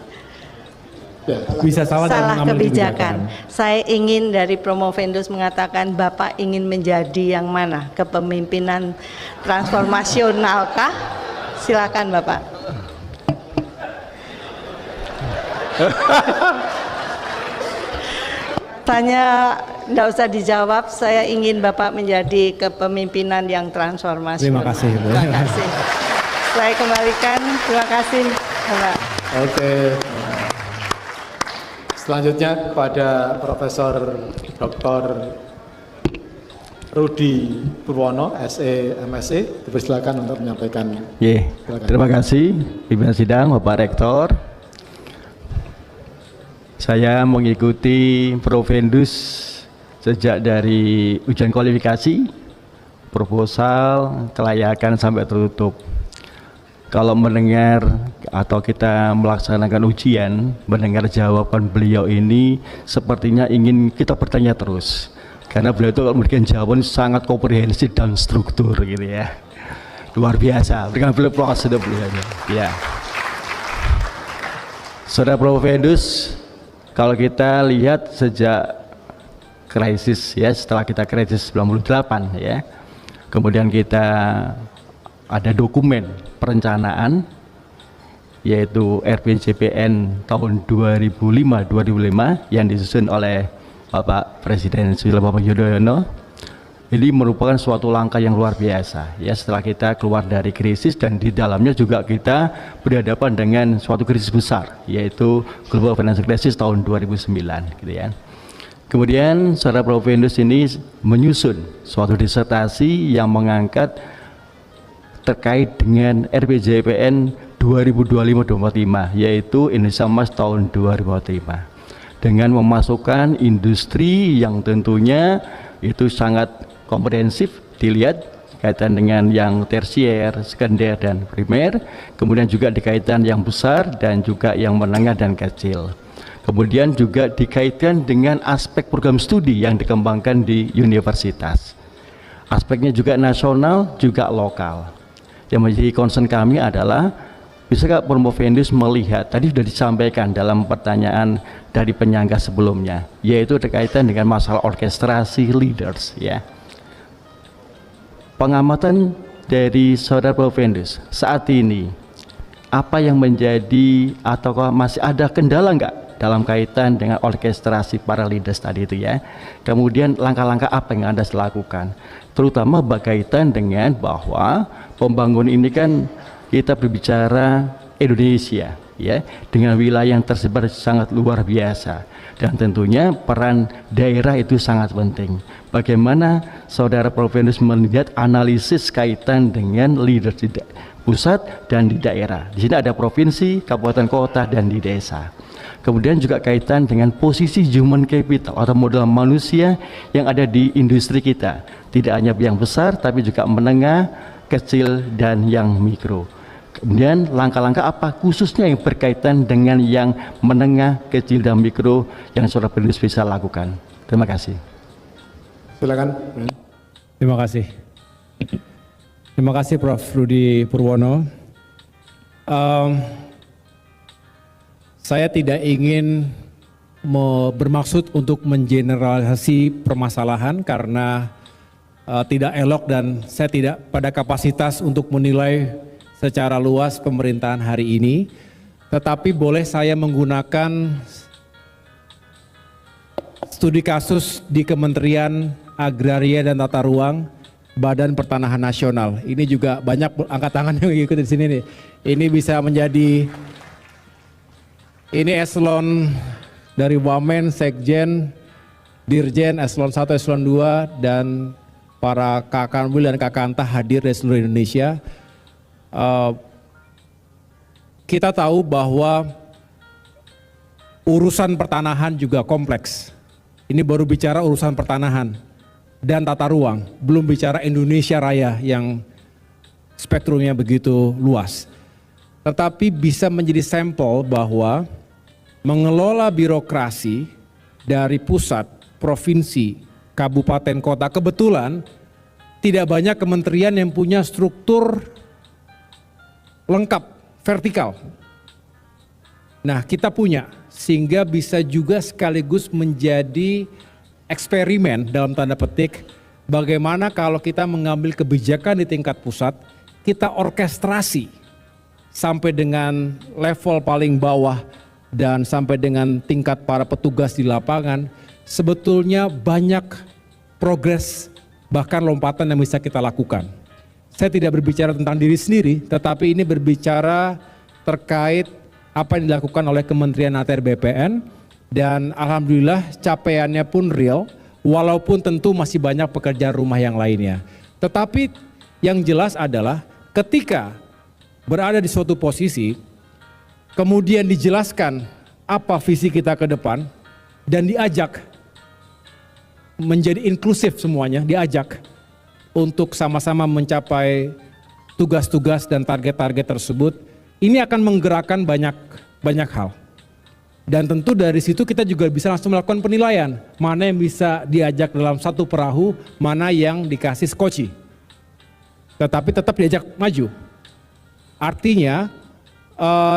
bisa salah dalam mengambil kebijakan. Saya ingin dari Promovendus mengatakan Bapak ingin menjadi yang mana? Kepemimpinan transformasional kah? Silakan Bapak. Tanya enggak usah dijawab, saya ingin Bapak menjadi kepemimpinan yang transformasional. Terima kasih. Terima kasih. Saya kembalikan, terima kasih Bapak. Oke. Selanjutnya kepada Profesor Dr. Rudi Purwono, SE, MSc, dipersilakan untuk menyampaikan. Terima kasih pimpinan sidang, Bapak Rektor. Saya mengikuti Provendus sejak dari ujian kualifikasi, proposal, kelayakan sampai tertutup. Kalau mendengar atau kita melaksanakan ujian, mendengar jawaban beliau ini sepertinya ingin kita bertanya terus. Karena beliau itu memberikan jawaban sangat komprehensif dan struktur gitu ya. Luar biasa, berikan beliau proses beliau ya. Saudara Provendus, kalau kita lihat sejak krisis ya, setelah kita krisis 98 ya, kemudian kita ada dokumen perencanaan yaitu RPJPN tahun 2005 yang disusun oleh Bapak Presiden Susilo Bambang Yudhoyono. Ini merupakan suatu langkah yang luar biasa ya, setelah kita keluar dari krisis dan di dalamnya juga kita berhadapan dengan suatu krisis besar, yaitu Global Financial Crisis tahun 2009 gitu ya. Kemudian saudara Provendus ini menyusun suatu disertasi yang mengangkat terkait dengan RPJPN 2025-2045, yaitu Indonesia Emas tahun 2045, dengan memasukkan industri yang tentunya itu sangat komprehensif dilihat kaitan dengan yang tersier, sekunder dan primer, kemudian juga dikaitkan yang besar dan juga yang menengah dan kecil. Kemudian juga dikaitkan dengan aspek program studi yang dikembangkan di universitas. Aspeknya juga nasional, juga lokal. Yang menjadi concern kami adalah, bisakah Promovendus melihat, tadi sudah disampaikan dalam pertanyaan dari penyangga sebelumnya, yaitu berkaitan dengan masalah orkestrasi leaders ya. Pengamatan dari saudara Provendus saat ini, apa yang menjadi ataukah masih ada kendala enggak dalam kaitan dengan orkestrasi para leaders tadi itu ya. Kemudian langkah-langkah apa yang Anda lakukan, terutama berkaitan dengan bahwa pembangunan ini kan kita berbicara Indonesia ya, dengan wilayah yang tersebar sangat luar biasa, dan tentunya peran daerah itu sangat penting. Bagaimana saudara Provendus melihat analisis kaitan dengan leaders di pusat dan di daerah? Di sini ada provinsi, kabupaten, kota, dan di desa. Kemudian juga kaitan dengan posisi human capital atau modal manusia yang ada di industri kita, tidak hanya yang besar tapi juga menengah, kecil, dan yang mikro. Kemudian langkah-langkah apa khususnya yang berkaitan dengan yang menengah, kecil, dan mikro yang saudara Provendus bisa lakukan? Terima kasih. Silakan. Terima kasih. Terima kasih Prof. Rudi Purwono. Saya tidak ingin bermaksud untuk mengeneralisasi permasalahan karena tidak elok dan saya tidak pada kapasitas untuk menilai secara luas pemerintahan hari ini. Tetapi boleh saya menggunakan studi kasus di Kementerian Agraria dan Tata Ruang Badan Pertanahan Nasional. Ini juga banyak angkat tangan yang ikut di sini nih. Ini bisa menjadi, ini eselon dari Wamen, Sekjen, Dirjen, eselon 1, eselon 2, dan para Kakanwil dan Kakanta hadir dari seluruh Indonesia. Kita tahu bahwa urusan pertanahan juga kompleks. Ini baru bicara urusan pertanahan dan tata ruang, belum bicara Indonesia Raya yang spektrumnya begitu luas. Tetapi bisa menjadi sampel bahwa mengelola birokrasi dari pusat, provinsi, kabupaten, kota, kebetulan tidak banyak kementerian yang punya struktur lengkap, vertikal. Nah, kita punya, sehingga bisa juga sekaligus menjadi eksperimen dalam tanda petik, bagaimana kalau kita mengambil kebijakan di tingkat pusat, kita orkestrasi sampai dengan level paling bawah dan sampai dengan tingkat para petugas di lapangan. Sebetulnya banyak progres bahkan lompatan yang bisa kita lakukan. Saya tidak berbicara tentang diri sendiri, tetapi ini berbicara terkait apa yang dilakukan oleh Kementerian ATR BPN, dan alhamdulillah capaiannya pun real, walaupun tentu masih banyak pekerjaan rumah yang lainnya. Tetapi yang jelas adalah ketika berada di suatu posisi, kemudian dijelaskan apa visi kita ke depan, dan diajak menjadi inklusif semuanya, diajak untuk sama-sama mencapai tugas-tugas dan target-target tersebut, ini akan menggerakkan banyak hal. Dan tentu dari situ kita juga bisa langsung melakukan penilaian, mana yang bisa diajak dalam satu perahu, mana yang dikasih skoci. Tetapi tetap diajak maju. Artinya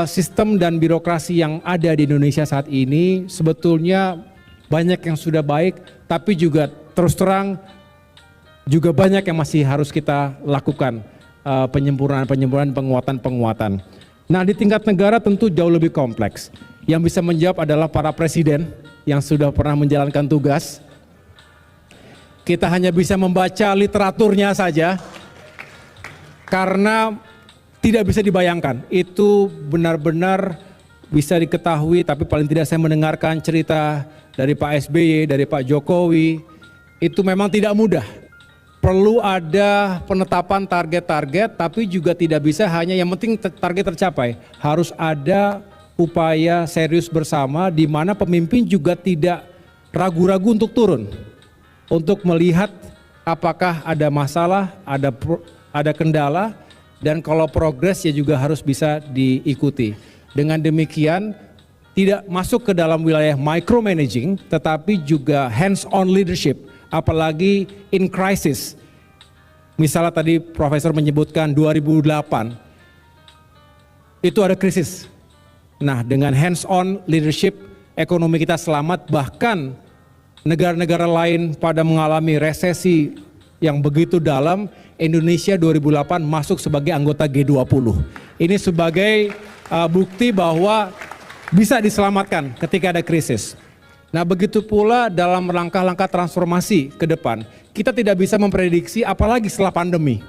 sistem dan birokrasi yang ada di Indonesia saat ini sebetulnya banyak yang sudah baik, tapi juga terus terang juga banyak yang masih harus kita lakukan, penyempurnaan, penguatan. Nah, di tingkat negara tentu jauh lebih kompleks. Yang bisa menjawab adalah para presiden yang sudah pernah menjalankan tugas. Kita hanya bisa membaca literaturnya saja, karena tidak bisa dibayangkan. Itu benar-benar bisa diketahui, tapi paling tidak saya mendengarkan cerita dari Pak SBY, dari Pak Jokowi, itu memang tidak mudah. Perlu ada penetapan target-target, tapi juga tidak bisa hanya yang penting target tercapai. Harus ada upaya serius bersama di mana pemimpin juga tidak ragu-ragu untuk turun, untuk melihat apakah ada masalah, ada kendala, dan kalau progres ya juga harus bisa diikuti. Dengan demikian tidak masuk ke dalam wilayah micromanaging, tetapi juga hands-on leadership, apalagi in crisis. Misalnya tadi Profesor menyebutkan 2008, itu ada krisis. Nah, dengan hands-on leadership, ekonomi kita selamat, bahkan negara-negara lain pada mengalami resesi yang begitu dalam, Indonesia 2008 masuk sebagai anggota G20. Ini sebagai bukti bahwa bisa diselamatkan ketika ada krisis. Nah, begitu pula dalam langkah-langkah transformasi ke depan, kita tidak bisa memprediksi apalagi setelah pandemi.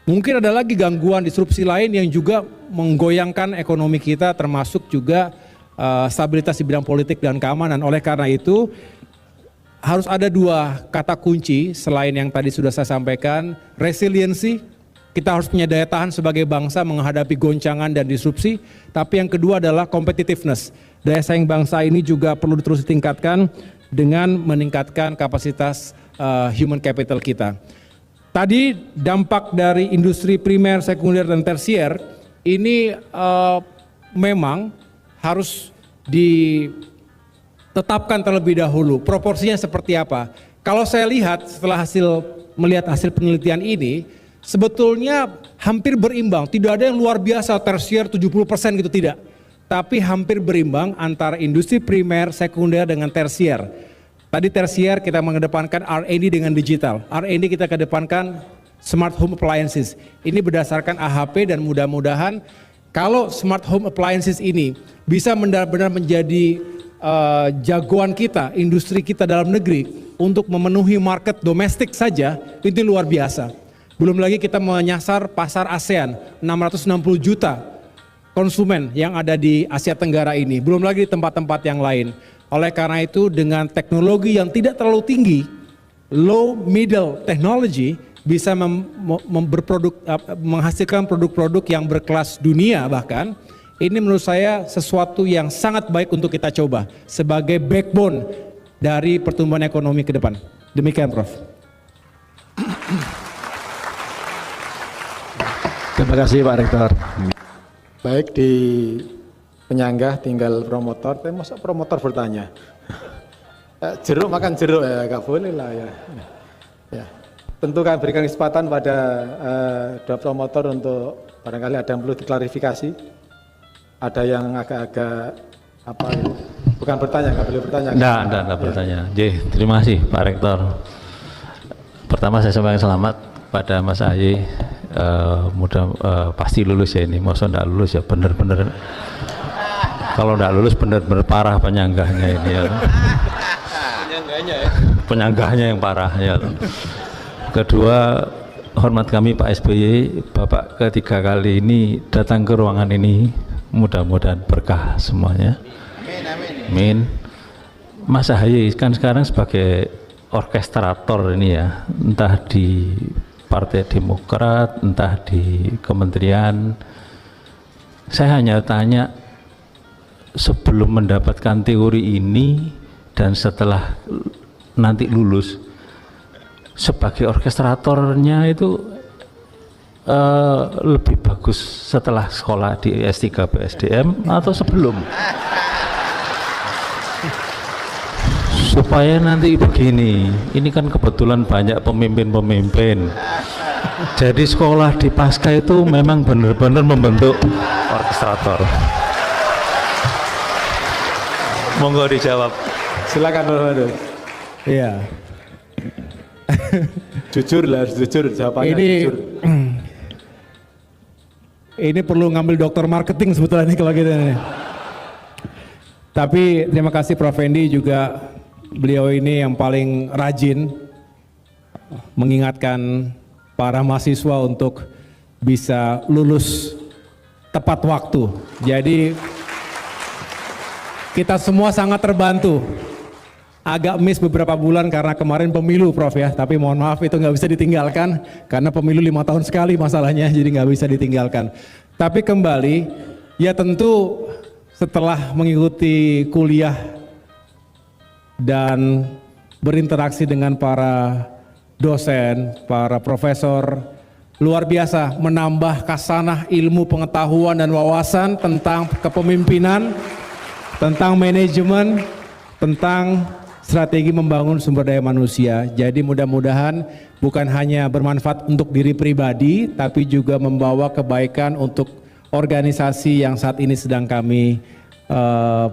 Mungkin ada lagi gangguan disrupsi lain yang juga menggoyangkan ekonomi kita, termasuk juga stabilitas di bidang politik dan keamanan. Oleh karena itu, harus ada dua kata kunci selain yang tadi sudah saya sampaikan, resiliensi. Kita harus punya daya tahan sebagai bangsa menghadapi goncangan dan disrupsi. Tapi yang kedua adalah competitiveness. Daya saing bangsa ini juga perlu terus ditingkatkan dengan meningkatkan kapasitas human capital kita. Tadi dampak dari industri primer, sekunder, dan tersier ini memang harus ditetapkan terlebih dahulu. Proporsinya seperti apa? Kalau saya lihat setelah melihat hasil penelitian ini, sebetulnya hampir berimbang. Tidak ada yang luar biasa tersier 70% gitu, tidak. Tapi hampir berimbang antara industri primer, sekunder, dengan tersier. Tadi tersier kita mengedepankan R&D dengan digital. R&D kita kedepankan smart home appliances. Ini berdasarkan AHP, dan mudah-mudahan kalau smart home appliances ini bisa benar-benar menjadi jagoan kita, industri kita dalam negeri untuk memenuhi market domestik saja, itu luar biasa. Belum lagi kita menyasar pasar ASEAN, 660 juta konsumen yang ada di Asia Tenggara ini. Belum lagi di tempat-tempat yang lain. Oleh karena itu, dengan teknologi yang tidak terlalu tinggi, low middle technology, bisa menghasilkan produk-produk yang berkelas dunia bahkan. Ini menurut saya sesuatu yang sangat baik untuk kita coba sebagai backbone dari pertumbuhan ekonomi ke depan. Demikian, Prof. Terima kasih Pak Rektor. Baik, di penyanggah tinggal promotor, tapi masa promotor bertanya? Jeruk makan jeruk ya, gak boleh lah ya. Ya. Tentu kami berikan kesempatan pada dua promotor untuk barangkali ada yang perlu diklarifikasi. Ada yang agak-agak apa ya, bukan bertanya, nggak boleh bertanya. Enggak bertanya. Terima kasih Pak Rektor. Pertama saya sampaikan selamat pada Mas Ahy. Pasti lulus ya ini. Masa enggak lulus ya, bener-bener. Kalau enggak lulus bener-bener parah penyanggahnya ini ya. Penyanggahnya ya. Penyanggahnya yang parah ya. Kedua, hormat kami Pak SBY, Bapak ketiga kali ini datang ke ruangan ini, mudah-mudahan berkah semuanya. Amin. Mas Ahy kan sekarang sebagai orkestrator ini ya, entah di Partai Demokrat, entah di kementerian. Saya hanya tanya, sebelum mendapatkan teori ini dan setelah nanti lulus, sebagai orkestratornya itu lebih bagus setelah sekolah di S3 BSDM atau sebelum? Supaya nanti begini, ini kan kebetulan banyak pemimpin-pemimpin. Jadi sekolah di Pasca itu memang benar-benar membentuk orkestrator. Monggo dijawab. Silakan Pak Pandu. Iya. Jujur lah, harus jujur jawabannya. Ini jujur. Ini perlu ngambil dokter marketing sebetulnya nih kalau gitu nih. Tapi terima kasih Prof. Fendi juga, beliau ini yang paling rajin mengingatkan para mahasiswa untuk bisa lulus tepat waktu. Jadi kita semua sangat terbantu. Agak miss beberapa bulan karena kemarin pemilu Prof ya, tapi mohon maaf itu nggak bisa ditinggalkan karena pemilu 5 tahun sekali masalahnya, jadi nggak bisa ditinggalkan. Tapi kembali, ya tentu setelah mengikuti kuliah dan berinteraksi dengan para dosen, para profesor, luar biasa menambah khasanah ilmu pengetahuan dan wawasan tentang kepemimpinan, tentang manajemen, tentang strategi membangun sumber daya manusia. Jadi mudah-mudahan bukan hanya bermanfaat untuk diri pribadi, tapi juga membawa kebaikan untuk organisasi yang saat ini sedang kami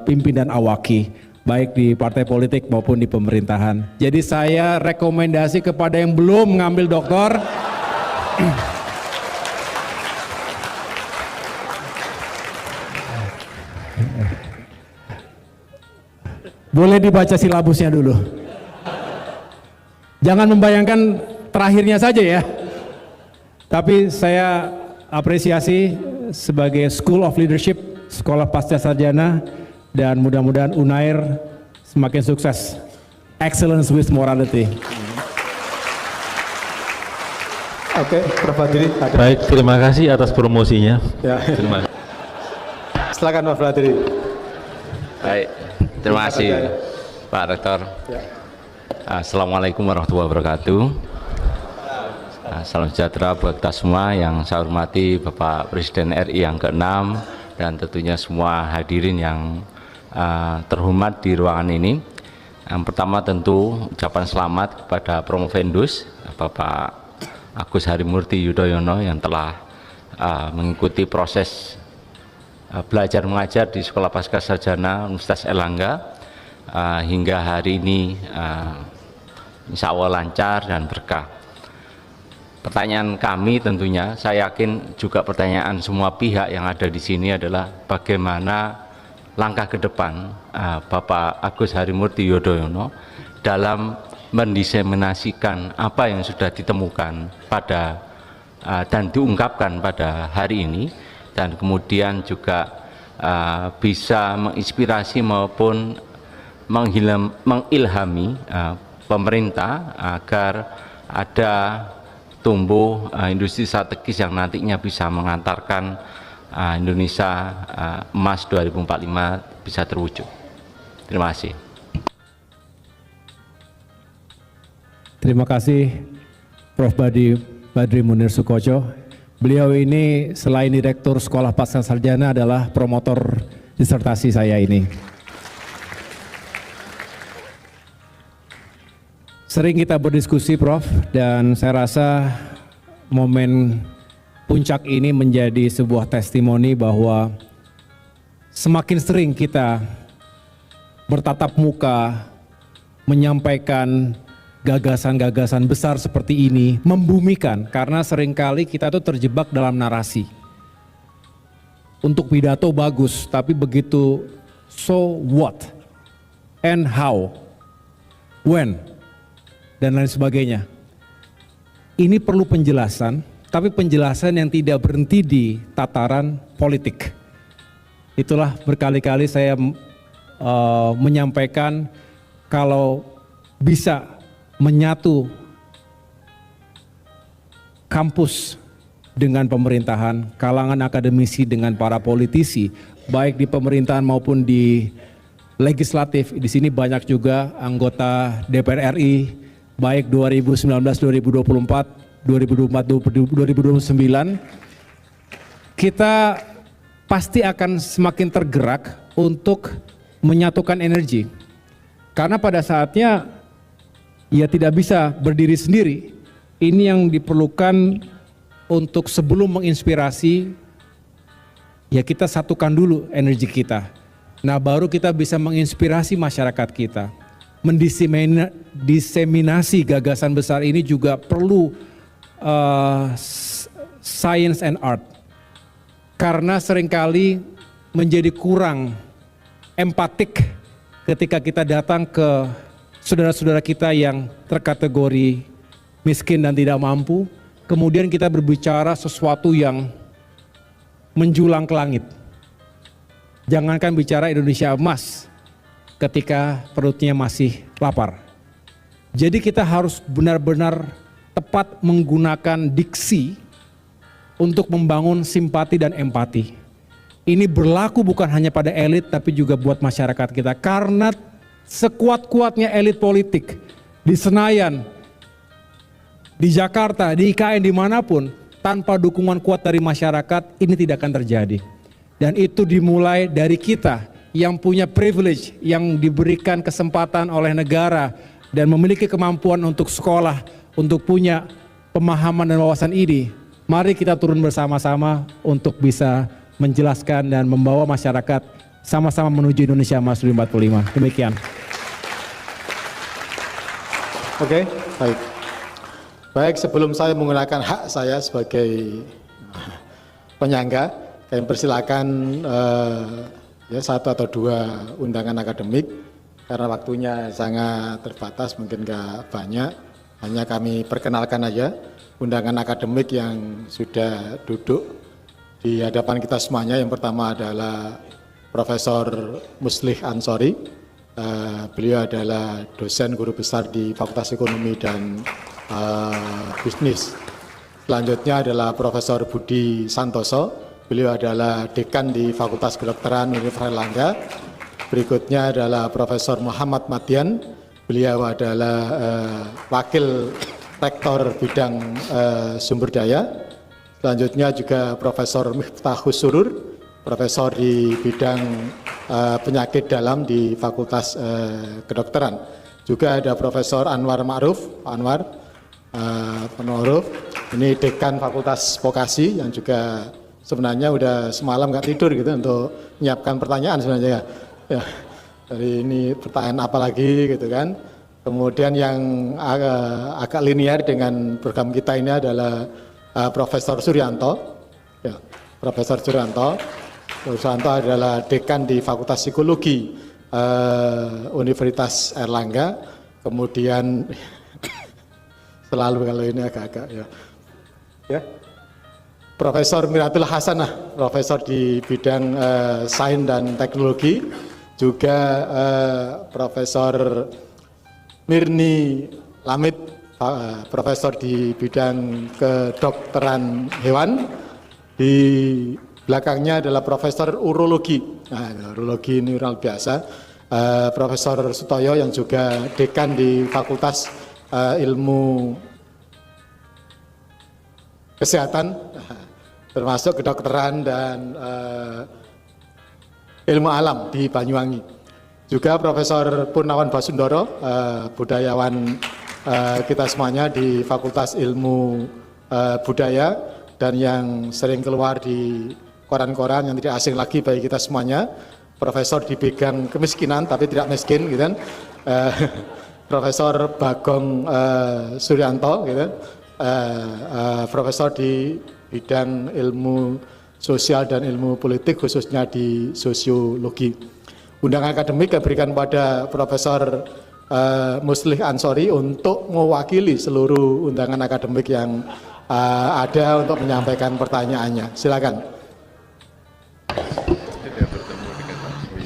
pimpin dan awaki, baik di partai politik maupun di pemerintahan. Jadi saya rekomendasi kepada yang belum ngambil doktor, boleh dibaca silabusnya dulu. Jangan membayangkan terakhirnya saja ya. Tapi saya apresiasi sebagai School of Leadership, Sekolah Pasca Sarjana, dan mudah-mudahan Unair semakin sukses. Excellence with morality. Oke, Prof. Badri. Baik, terima kasih atas promosinya. Ya. Terima kasih. Silakan Prof. Badri. Baik, terima kasih Pak Rektor. Assalamualaikum warahmatullahi wabarakatuh. Salam sejahtera buat kita semua, yang saya hormati Bapak Presiden RI yang ke-6 dan tentunya semua hadirin yang terhormat di ruangan ini. Yang pertama tentu ucapan selamat kepada Promovendus Bapak Agus Harimurti Yudhoyono yang telah mengikuti proses belajar mengajar di Sekolah Pasca Sarjana Universitas Airlangga hingga hari ini insya Allah lancar dan berkah. Pertanyaan kami tentunya, saya yakin juga pertanyaan semua pihak yang ada di sini adalah bagaimana langkah ke depan Bapak Agus Harimurti Yudhoyono dalam mendiseminasikan apa yang sudah ditemukan pada dan diungkapkan pada hari ini, dan kemudian juga bisa menginspirasi maupun mengilhami pemerintah agar ada tumbuh industri strategis yang nantinya bisa mengantarkan Indonesia emas 2045 bisa terwujud. Terima kasih. Terima kasih Prof. Badri Munir Sukoco. Beliau ini selain Direktur Sekolah Pasca Sarjana adalah promotor disertasi saya ini. Sering kita berdiskusi Prof, dan saya rasa momen puncak ini menjadi sebuah testimoni bahwa semakin sering kita bertatap muka menyampaikan gagasan-gagasan besar seperti ini, membumikan, karena seringkali kita tuh terjebak dalam narasi. Untuk pidato bagus, tapi begitu so what and how, when, dan lain sebagainya. Ini perlu penjelasan, tapi penjelasan yang tidak berhenti di tataran politik. Itulah berkali-kali saya menyampaikan kalau bisa menyatu kampus dengan pemerintahan, kalangan akademisi dengan para politisi, baik di pemerintahan maupun di legislatif. Di sini banyak juga anggota DPR RI, baik 2019, 2024, 2029, kita pasti akan semakin tergerak untuk menyatukan energi. Karena pada saatnya ia tidak bisa berdiri sendiri. Ini yang diperlukan untuk sebelum menginspirasi, ya kita satukan dulu energi kita. Nah baru kita bisa menginspirasi masyarakat kita. Mendiseminasi gagasan besar ini juga perlu science and art. karena seringkali menjadi kurang empatik ketika kita datang ke saudara-saudara kita yang terkategori miskin dan tidak mampu, kemudian kita berbicara sesuatu yang menjulang ke langit. Jangankan bicara Indonesia emas ketika perutnya masih lapar. Jadi kita harus benar-benar tepat menggunakan diksi untuk membangun simpati dan empati. Ini berlaku bukan hanya pada elit tapi juga buat masyarakat kita. Karena sekuat-kuatnya elit politik di Senayan, di Jakarta, di IKN, dimanapun, tanpa dukungan kuat dari masyarakat ini tidak akan terjadi. Dan itu dimulai dari kita yang punya privilege, yang diberikan kesempatan oleh negara dan memiliki kemampuan untuk sekolah, untuk punya pemahaman dan wawasan ini. Mari kita turun bersama-sama untuk bisa menjelaskan dan membawa masyarakat sama-sama menuju Indonesia Emas 2045. Demikian. Oke, baik. Baik, sebelum saya menggunakan hak saya sebagai penyangga, saya persilakan ya satu atau dua undangan akademik karena waktunya sangat terbatas, mungkin nggak banyak. Hanya kami perkenalkan aja undangan akademik yang sudah duduk di hadapan kita semuanya. Yang pertama adalah Profesor Muslih Ansori. Beliau adalah dosen guru besar di Fakultas Ekonomi dan Bisnis. Selanjutnya adalah Profesor Budi Santoso. Beliau adalah dekan di Fakultas Kedokteran Universitas Airlangga. Berikutnya adalah Profesor Muhammad Madian. Beliau adalah wakil rektor bidang sumber daya. Selanjutnya juga Profesor Miftahus Surur, profesor di bidang penyakit dalam di Fakultas Kedokteran. Juga ada Profesor Anwar Ma'ruf, Ma'ruf, ini dekan Fakultas Vokasi yang juga sebenarnya udah semalam nggak tidur gitu untuk menyiapkan pertanyaan sebenarnya ya. Dari ini pertanyaan apa lagi gitu kan. Kemudian yang agak linear dengan program kita ini adalah Profesor Suryanto. Ya, Profesor Suryanto. Profesor Suryanto adalah dekan di Fakultas Psikologi Universitas Airlangga. Kemudian selalu kalau ini agak-agak ya. Profesor Miratul Hasanah, profesor di bidang sains dan teknologi, juga Profesor Mirni Lamid, profesor di bidang kedokteran hewan. Di belakangnya adalah Profesor Urologi, urologi ini luar biasa, Profesor Sutoyo yang juga dekan di Fakultas Ilmu Kesehatan, termasuk kedokteran dan ilmu alam di Banyuwangi. Juga Profesor Purnawan Basundoro, budayawan kita semuanya di Fakultas Ilmu Budaya dan yang sering keluar di koran-koran yang tidak asing lagi bagi kita semuanya. Profesor di bidang kemiskinan tapi tidak miskin, gitu kan. Profesor Bagong Suryanto, gitu. Profesor di bidang ilmu sosial dan ilmu politik khususnya di sosiologi. Undangan akademik diberikan pada Profesor Muslih Ansori untuk mewakili seluruh undangan akademik yang ada untuk menyampaikan pertanyaannya. Silakan.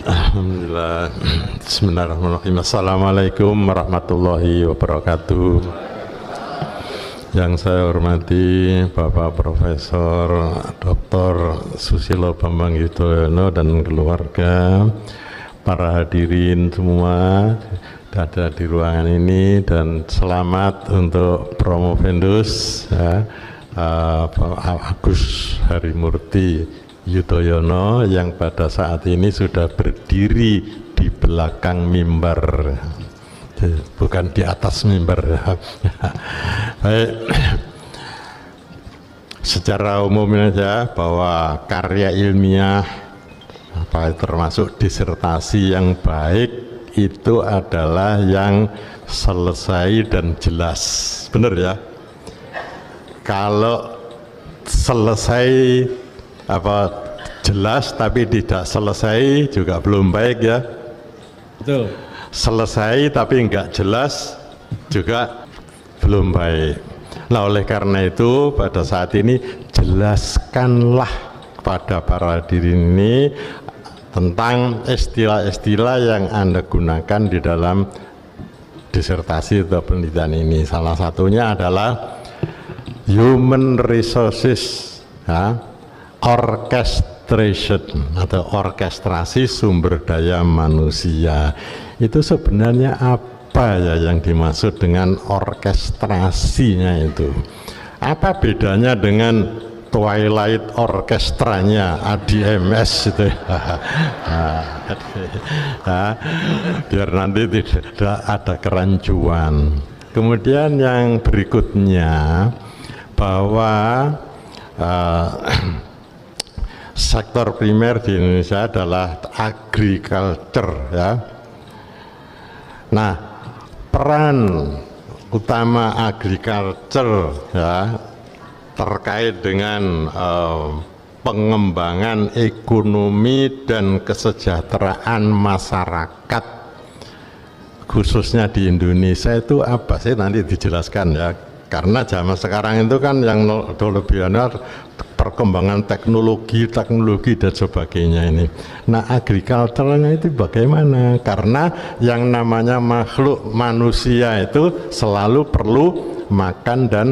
Alhamdulillah. Bismillahirrahmanirrahim. Assalamualaikum warahmatullahi wabarakatuh. Yang saya hormati Bapak Profesor Dr. Susilo Bambang Yudhoyono dan keluarga, para hadirin semua ada di ruangan ini, dan selamat untuk Promovendus ya, Pak Agus Harimurti Yudhoyono yang pada saat ini sudah berdiri di belakang mimbar, bukan di atas mimbar. Baik. Secara umum saja bahwa karya ilmiah termasuk disertasi yang baik itu adalah yang selesai dan jelas. Benar ya? Kalau selesai jelas tapi tidak selesai juga belum baik ya. Betul. Selesai tapi enggak jelas juga belum baik. Nah, oleh karena itu pada saat ini jelaskanlah kepada para hadirin ini tentang istilah-istilah yang Anda gunakan di dalam disertasi atau penelitian ini. Salah satunya adalah human resources, ya, orchestration atau orkestrasi sumber daya manusia. Itu sebenarnya apa ya yang dimaksud dengan orkestrasinya itu? Apa bedanya dengan Twilight orkestranya ADMS itu ya? Biar nanti tidak ada kerancuan. Kemudian yang berikutnya bahwa sektor primer di Indonesia adalah agriculture ya. Nah, peran utama agriculture ya terkait dengan pengembangan ekonomi dan kesejahteraan masyarakat khususnya di Indonesia itu apa sih, nanti dijelaskan ya, karena zaman sekarang itu kan yang lebih perkembangan teknologi dan sebagainya ini. Nah, agriculture-nya itu bagaimana? Karena yang namanya makhluk manusia itu selalu perlu makan dan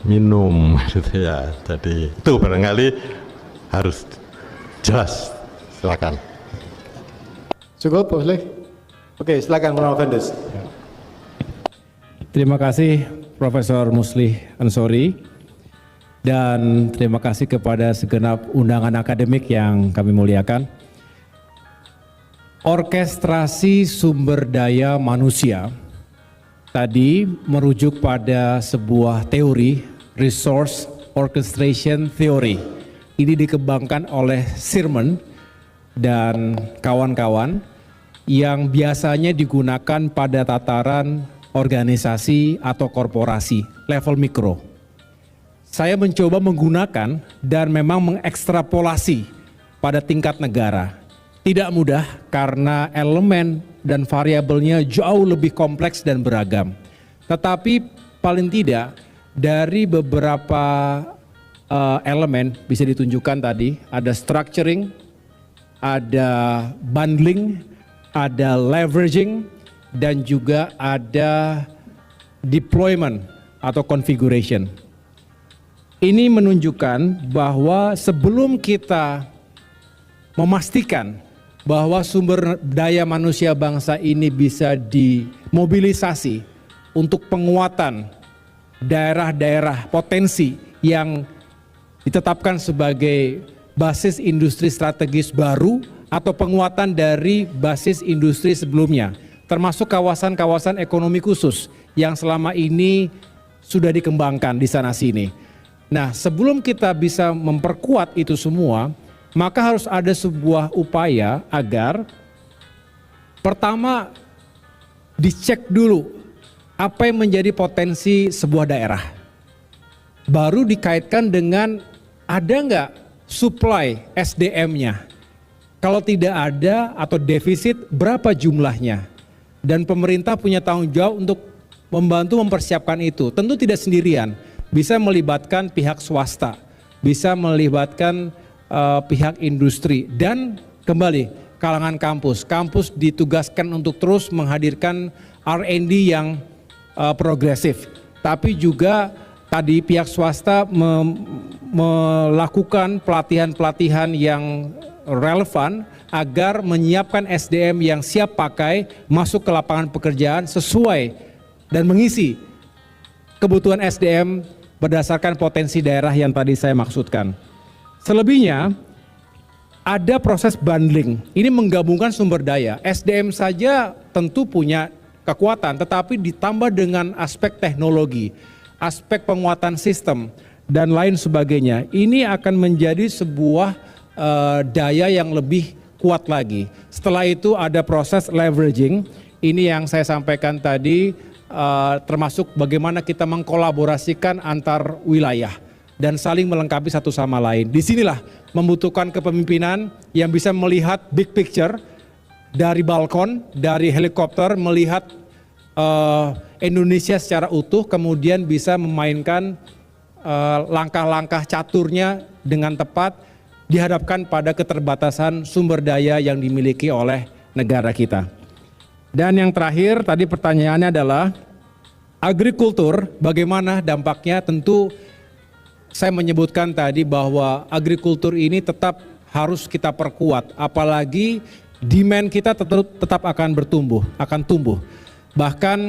minum gitu ya. Jadi itu barangkali harus jelas. Silakan. Cukup boleh? Oke, silakan Prof. Fendus. Terima kasih Profesor Muslih Ansori, dan terima kasih kepada segenap undangan akademik yang kami muliakan. Orkestrasi sumber daya manusia tadi merujuk pada sebuah teori, Resource Orchestration Theory. Ini dikembangkan oleh Sirman dan kawan-kawan yang biasanya digunakan pada tataran organisasi atau korporasi level mikro. Saya mencoba menggunakan dan memang mengekstrapolasi pada tingkat negara. Tidak mudah karena elemen dan variabelnya jauh lebih kompleks dan beragam. Tetapi paling tidak dari beberapa elemen bisa ditunjukkan tadi, ada structuring, ada bundling, ada leveraging, dan juga ada deployment atau configuration. Ini menunjukkan bahwa sebelum kita memastikan bahwa sumber daya manusia bangsa ini bisa dimobilisasi untuk penguatan daerah-daerah potensi yang ditetapkan sebagai basis industri strategis baru atau penguatan dari basis industri sebelumnya, termasuk kawasan-kawasan ekonomi khusus yang selama ini sudah dikembangkan di sana-sini. Nah, sebelum kita bisa memperkuat itu semua, maka harus ada sebuah upaya agar pertama dicek dulu apa yang menjadi potensi sebuah daerah. Baru dikaitkan dengan ada nggak supply SDM-nya. Kalau tidak ada atau defisit, berapa jumlahnya? Dan pemerintah punya tanggung jawab untuk membantu mempersiapkan itu. Tentu tidak sendirian, bisa melibatkan pihak swasta, bisa melibatkan pihak industri, dan kembali kalangan kampus. Kampus ditugaskan untuk terus menghadirkan R&D yang progresif, tapi juga tadi pihak swasta melakukan pelatihan-pelatihan yang relevan agar menyiapkan SDM yang siap pakai masuk ke lapangan pekerjaan sesuai dan mengisi kebutuhan SDM berdasarkan potensi daerah yang tadi saya maksudkan. Selebihnya ada proses bundling. Ini menggabungkan sumber daya. SDM saja tentu punya kekuatan, tetapi ditambah dengan aspek teknologi, aspek penguatan sistem, dan lain sebagainya. Ini akan menjadi sebuah daya yang lebih kuat lagi. Setelah itu ada proses leveraging. Ini yang saya sampaikan tadi, termasuk bagaimana kita mengkolaborasikan antar wilayah, dan saling melengkapi satu sama lain. Disinilah membutuhkan kepemimpinan yang bisa melihat big picture dari balkon, dari helikopter, melihat Indonesia secara utuh, kemudian bisa memainkan langkah-langkah caturnya dengan tepat dihadapkan pada keterbatasan sumber daya yang dimiliki oleh negara kita. Dan yang terakhir tadi pertanyaannya adalah agrikultur, bagaimana dampaknya? Tentu saya menyebutkan tadi bahwa agrikultur ini tetap harus kita perkuat, apalagi demand kita tetap akan tumbuh. Bahkan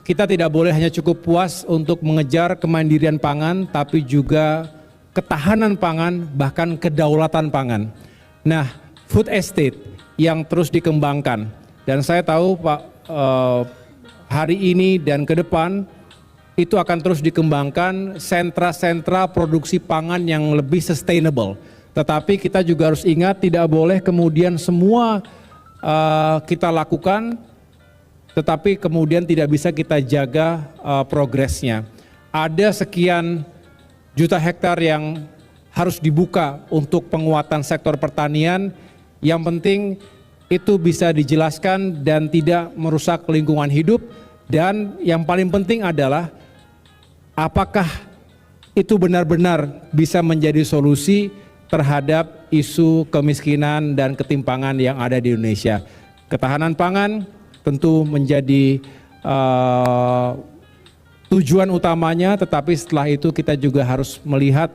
kita tidak boleh hanya cukup puas untuk mengejar kemandirian pangan, tapi juga ketahanan pangan, bahkan kedaulatan pangan. Nah, food estate yang terus dikembangkan, dan saya tahu Pak, hari ini dan ke depan itu akan terus dikembangkan sentra-sentra produksi pangan yang lebih sustainable. Tetapi kita juga harus ingat, tidak boleh kemudian semua kita lakukan, tetapi kemudian tidak bisa kita jaga progresnya. Ada sekian juta hektar yang harus dibuka untuk penguatan sektor pertanian. Yang penting itu bisa dijelaskan dan tidak merusak lingkungan hidup. Dan yang paling penting adalah apakah itu benar-benar bisa menjadi solusi terhadap isu kemiskinan dan ketimpangan yang ada di Indonesia. Ketahanan pangan tentu menjadi tujuan utamanya, tetapi setelah itu kita juga harus melihat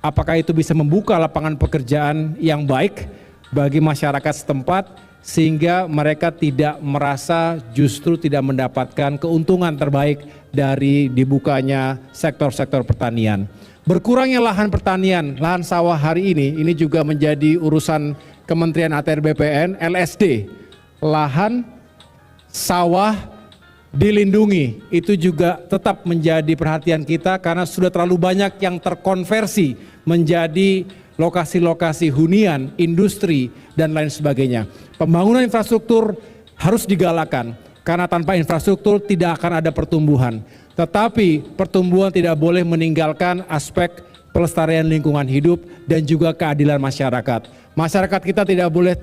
apakah itu bisa membuka lapangan pekerjaan yang baik bagi masyarakat setempat, sehingga mereka tidak merasa justru tidak mendapatkan keuntungan terbaik dari dibukanya sektor-sektor pertanian. Berkurangnya lahan pertanian, lahan sawah hari ini juga menjadi urusan Kementerian ATR BPN, LSD. Lahan sawah dilindungi, itu juga tetap menjadi perhatian kita karena sudah terlalu banyak yang terkonversi menjadi lokasi-lokasi hunian, industri, dan lain sebagainya. Pembangunan infrastruktur harus digalakan, karena tanpa infrastruktur tidak akan ada pertumbuhan. Tetapi pertumbuhan tidak boleh meninggalkan aspek pelestarian lingkungan hidup dan juga keadilan masyarakat. Masyarakat kita tidak boleh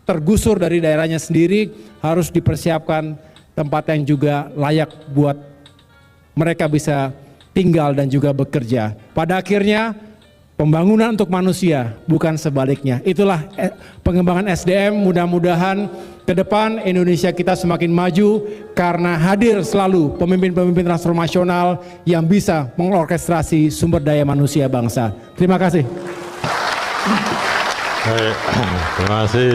tergusur dari daerahnya sendiri, harus dipersiapkan tempat yang juga layak buat mereka bisa tinggal dan juga bekerja. Pada akhirnya, pembangunan untuk manusia, bukan sebaliknya. Itulah pengembangan SDM. Mudah-mudahan ke depan Indonesia kita semakin maju karena hadir selalu pemimpin-pemimpin transformasional yang bisa mengorkestrasi sumber daya manusia bangsa. Terima kasih. Baik, terima kasih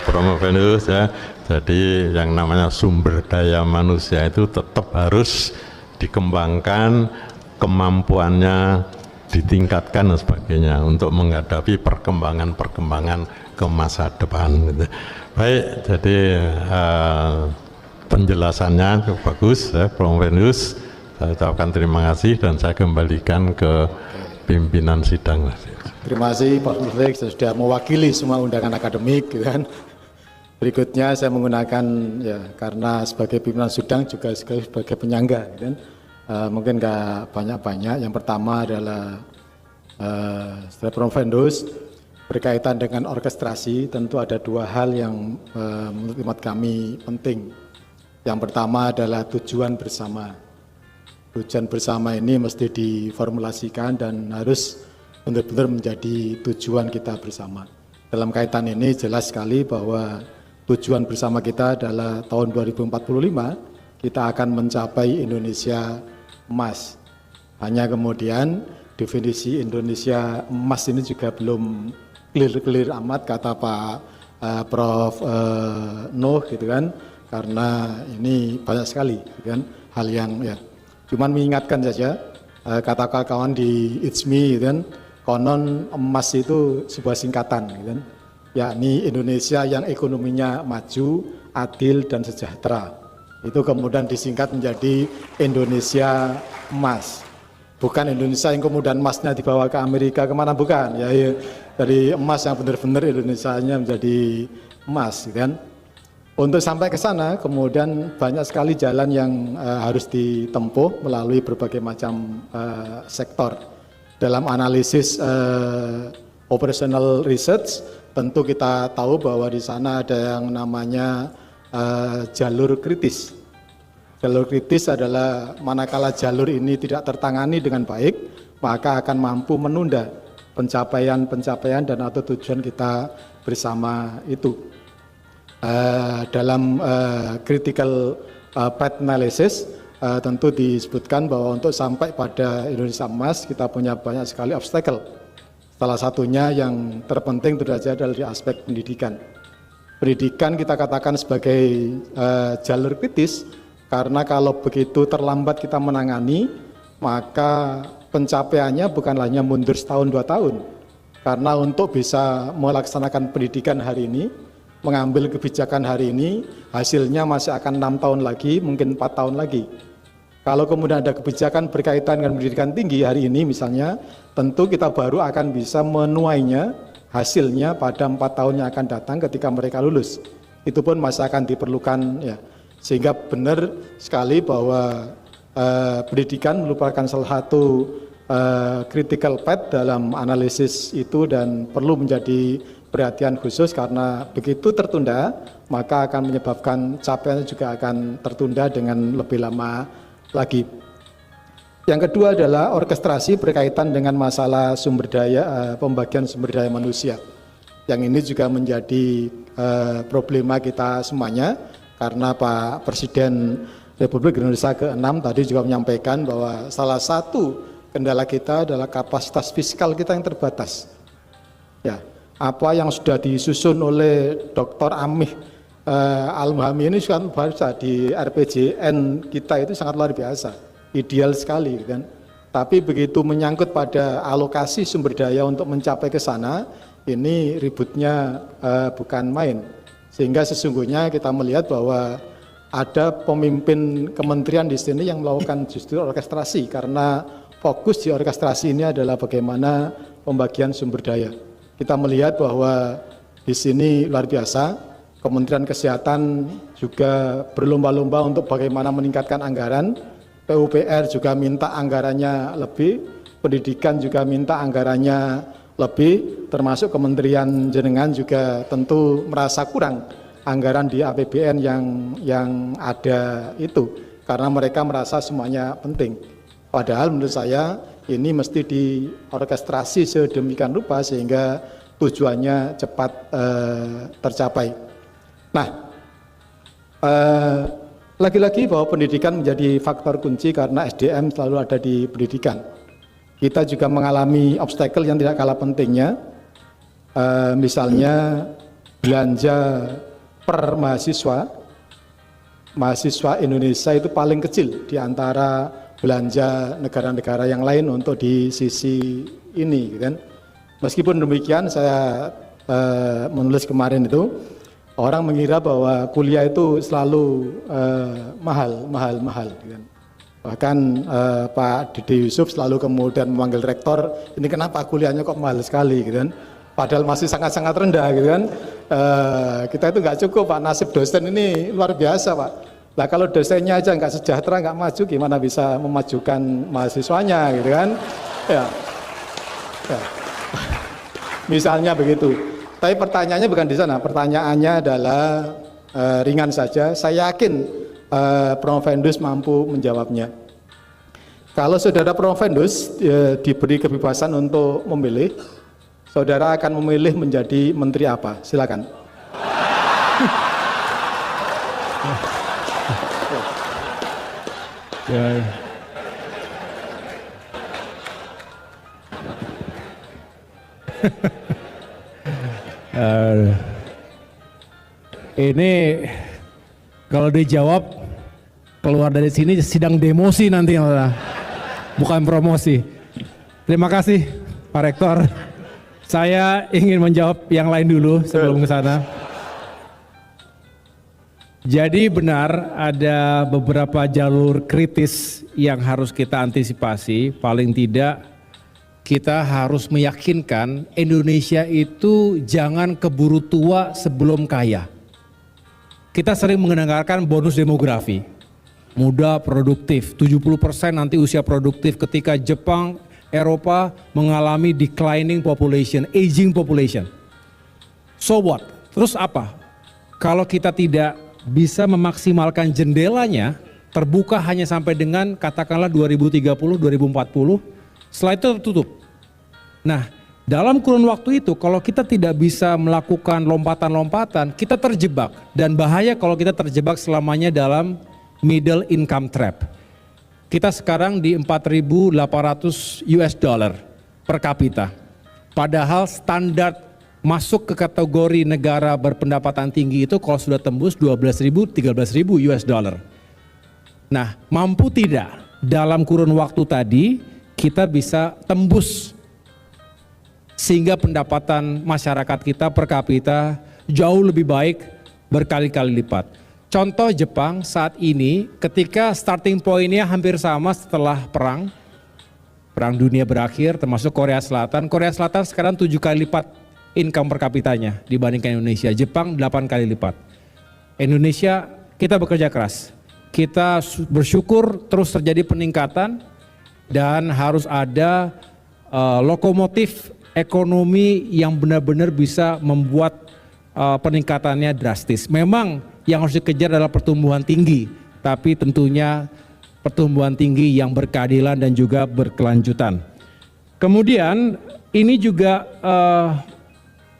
Promovendus ya. Jadi yang namanya sumber daya manusia itu tetap harus dikembangkan, kemampuannya ditingkatkan dan sebagainya untuk menghadapi perkembangan-perkembangan ke masa depan. Gitu. Baik, jadi penjelasannya bagus, ya, Promovendus. Saya ucapkan terima kasih dan saya kembalikan ke pimpinan sidang. Terima kasih Pak Mufrik sudah mewakili semua undangan akademik, gitu kan. Berikutnya saya menggunakan ya karena sebagai pimpinan sidang juga sebagai penyangga, gitu kan. Mungkin nggak banyak-banyak. Yang pertama adalah setelah Promovendus berkaitan dengan orkestrasi, tentu ada dua hal yang menurut hemat kami penting. Yang pertama adalah tujuan bersama. Tujuan bersama ini mesti diformulasikan dan harus benar-benar menjadi tujuan kita bersama. Dalam kaitan ini jelas sekali bahwa tujuan bersama kita adalah tahun 2045 kita akan mencapai Indonesia emas. Hanya kemudian definisi Indonesia emas ini juga belum clear amat kata Pak Prof Nuh gitu kan, karena ini banyak sekali gitu kan hal yang ya. Cuman mengingatkan saja kata kawan di ITSMI gitu kan, konon emas itu sebuah singkatan gitu kan, yakni Indonesia yang ekonominya maju, adil dan sejahtera. Itu kemudian disingkat menjadi Indonesia emas. Bukan Indonesia yang kemudian emasnya dibawa ke Amerika kemana, bukan. Ya, dari emas yang benar-benar Indonesianya menjadi emas, gitu kan. Untuk sampai ke sana kemudian banyak sekali jalan yang harus ditempuh melalui berbagai macam sektor. dalam analisis operational research, tentu kita tahu bahwa di sana ada yang namanya jalur kritis. Jalur kritis adalah manakala jalur ini tidak tertangani dengan baik, maka akan mampu menunda pencapaian dan atau tujuan kita bersama itu. Dalam critical path analysis tentu disebutkan bahwa untuk sampai pada Indonesia Emas kita punya banyak sekali obstacle. Salah satunya yang terpenting tentu saja adalah di aspek pendidikan. Pendidikan kita katakan sebagai jalur kritis karena kalau begitu terlambat kita menangani, maka pencapaiannya bukan hanya mundur setahun 2 tahun. Karena untuk bisa melaksanakan pendidikan hari ini, mengambil kebijakan hari ini, hasilnya masih akan 6 tahun lagi, mungkin 4 tahun lagi. Kalau kemudian ada kebijakan berkaitan dengan pendidikan tinggi hari ini misalnya, tentu kita baru akan bisa menuainya hasilnya pada 4 tahun yang akan datang ketika mereka lulus. Itu pun masih akan diperlukan ya. Sehingga benar sekali bahwa pendidikan merupakan salah satu critical path dalam analisis itu dan perlu menjadi perhatian khusus karena begitu tertunda maka akan menyebabkan capaiannya juga akan tertunda dengan lebih lama lagi. Yang kedua adalah orkestrasi berkaitan dengan masalah sumber daya, pembagian sumber daya manusia. Yang ini juga menjadi problema kita semuanya karena Pak Presiden Republik Indonesia ke-6 tadi juga menyampaikan bahwa salah satu kendala kita adalah kapasitas fiskal kita yang terbatas. Ya, apa yang sudah disusun oleh Dr. Amih Al-Muhami ini kan bahasa di RPJN kita itu sangat luar biasa, ideal sekali kan. Tapi begitu menyangkut pada alokasi sumber daya untuk mencapai ke sana, ini ributnya bukan main. Sehingga sesungguhnya kita melihat bahwa ada pemimpin kementerian di sini yang melakukan justru orkestrasi karena fokus di orkestrasi ini adalah bagaimana pembagian sumber daya. Kita melihat bahwa di sini luar biasa, Kementerian Kesehatan juga berlomba-lomba untuk bagaimana meningkatkan anggaran, PUPR juga minta anggarannya lebih, pendidikan juga minta anggarannya lebih, termasuk kementerian jenengan juga tentu merasa kurang anggaran di APBN yang ada itu, karena mereka merasa semuanya penting. Padahal menurut saya ini mesti diorkestrasi sedemikian rupa sehingga tujuannya cepat tercapai. Nah, lagi-lagi bahwa pendidikan menjadi faktor kunci karena SDM selalu ada di pendidikan. Kita juga mengalami obstacle yang tidak kalah pentingnya, misalnya belanja per mahasiswa Indonesia itu paling kecil di antara belanja negara-negara yang lain untuk di sisi ini, kan? Meskipun demikian, saya menulis kemarin itu orang mengira bahwa kuliah itu selalu mahal, kan? Bahkan Pak Dede Yusuf selalu kemudian memanggil rektor, ini kenapa kuliahnya kok mahal sekali, gitu kan? Padahal masih sangat-sangat rendah, gitu kan? Kita itu nggak cukup, Pak. Nasib dosen ini luar biasa, Pak. Nah kalau dosennya aja nggak sejahtera, nggak maju, gimana bisa memajukan mahasiswanya, gitu kan? Ya. Misalnya begitu. Tapi pertanyaannya bukan di sana. Pertanyaannya adalah ringan saja. Saya yakin Provendus mampu menjawabnya. Kalau saudara Provendus diberi kebebasan untuk memilih, saudara akan memilih menjadi menteri apa? Silakan. Ini kalau dijawab keluar dari sini sidang demosi nanti, bukan promosi. Terima kasih Pak Rektor. Saya ingin menjawab yang lain dulu sebelum ke sana. Jadi benar ada beberapa jalur kritis yang harus kita antisipasi. Paling tidak kita harus meyakinkan Indonesia itu jangan keburu tua sebelum kaya. Kita sering mendengarkan bonus demografi. Muda produktif, 70% nanti usia produktif ketika Jepang Eropa mengalami declining population, aging population. So what? Terus apa? Kalau kita tidak bisa memaksimalkan jendelanya, terbuka hanya sampai dengan katakanlah 2030, 2040, setelah itu tertutup. Nah, dalam kurun waktu itu kalau kita tidak bisa melakukan lompatan-lompatan, kita terjebak, dan bahaya kalau kita terjebak selamanya dalam middle income trap. Kita sekarang di 4.800 US dollar per kapita. Padahal standar masuk ke kategori negara berpendapatan tinggi itu kalau sudah tembus 12.000, 13.000 US dollar. Nah, mampu tidak dalam kurun waktu tadi kita bisa tembus sehingga pendapatan masyarakat kita per kapita jauh lebih baik berkali-kali lipat. Contoh Jepang saat ini ketika starting point-nya hampir sama setelah perang dunia berakhir, termasuk Korea Selatan. Korea Selatan sekarang 7 kali lipat income per kapitanya dibandingkan Indonesia. Jepang 8 kali lipat. Indonesia kita bekerja keras. Kita bersyukur terus terjadi peningkatan dan harus ada lokomotif ekonomi yang benar-benar bisa membuat peningkatannya drastis. Memang yang harus dikejar adalah pertumbuhan tinggi, tapi tentunya pertumbuhan tinggi yang berkeadilan dan juga berkelanjutan. Kemudian ini juga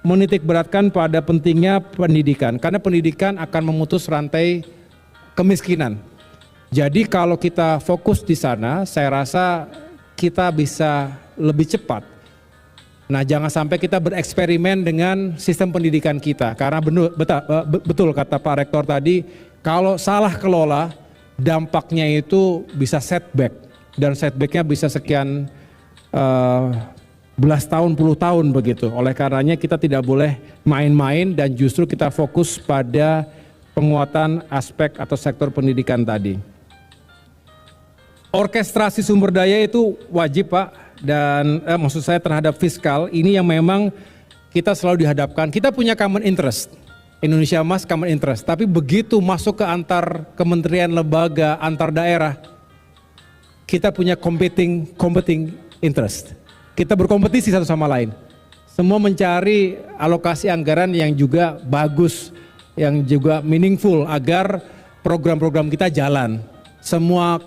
menitik beratkan pada pentingnya pendidikan, karena pendidikan akan memutus rantai kemiskinan. Jadi kalau kita fokus di sana, saya rasa kita bisa lebih cepat. Nah, jangan sampai kita bereksperimen dengan sistem pendidikan kita, karena betul kata Pak Rektor tadi, kalau salah kelola dampaknya itu bisa setback, dan setbacknya bisa sekian belas tahun, puluh tahun begitu. Oleh karenanya kita tidak boleh main-main dan justru kita fokus pada penguatan aspek atau sektor pendidikan tadi. Orkestrasi sumber daya itu wajib Pak, dan maksud saya terhadap fiskal ini yang memang kita selalu dihadapkan. Kita punya common interest, Indonesia Emas common interest, tapi begitu masuk ke antar kementerian, lembaga, antar daerah, kita punya competing interest. Kita berkompetisi satu sama lain. Semua mencari alokasi anggaran yang juga bagus, yang juga meaningful agar program-program kita jalan. Semua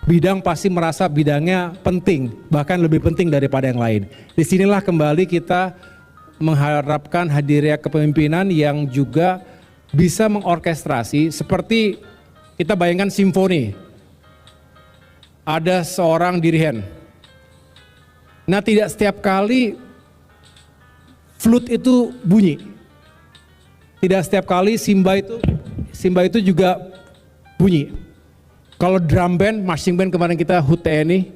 bidang pasti merasa bidangnya penting, bahkan lebih penting daripada yang lain. Disinilah kembali kita mengharapkan hadirnya kepemimpinan yang juga bisa mengorkestrasi, seperti kita bayangkan simfoni. Ada seorang dirigen. Nah, tidak setiap kali flute itu bunyi. Tidak setiap kali simba itu juga bunyi. Kalau drum band, marching band kemarin kita HUT TNI,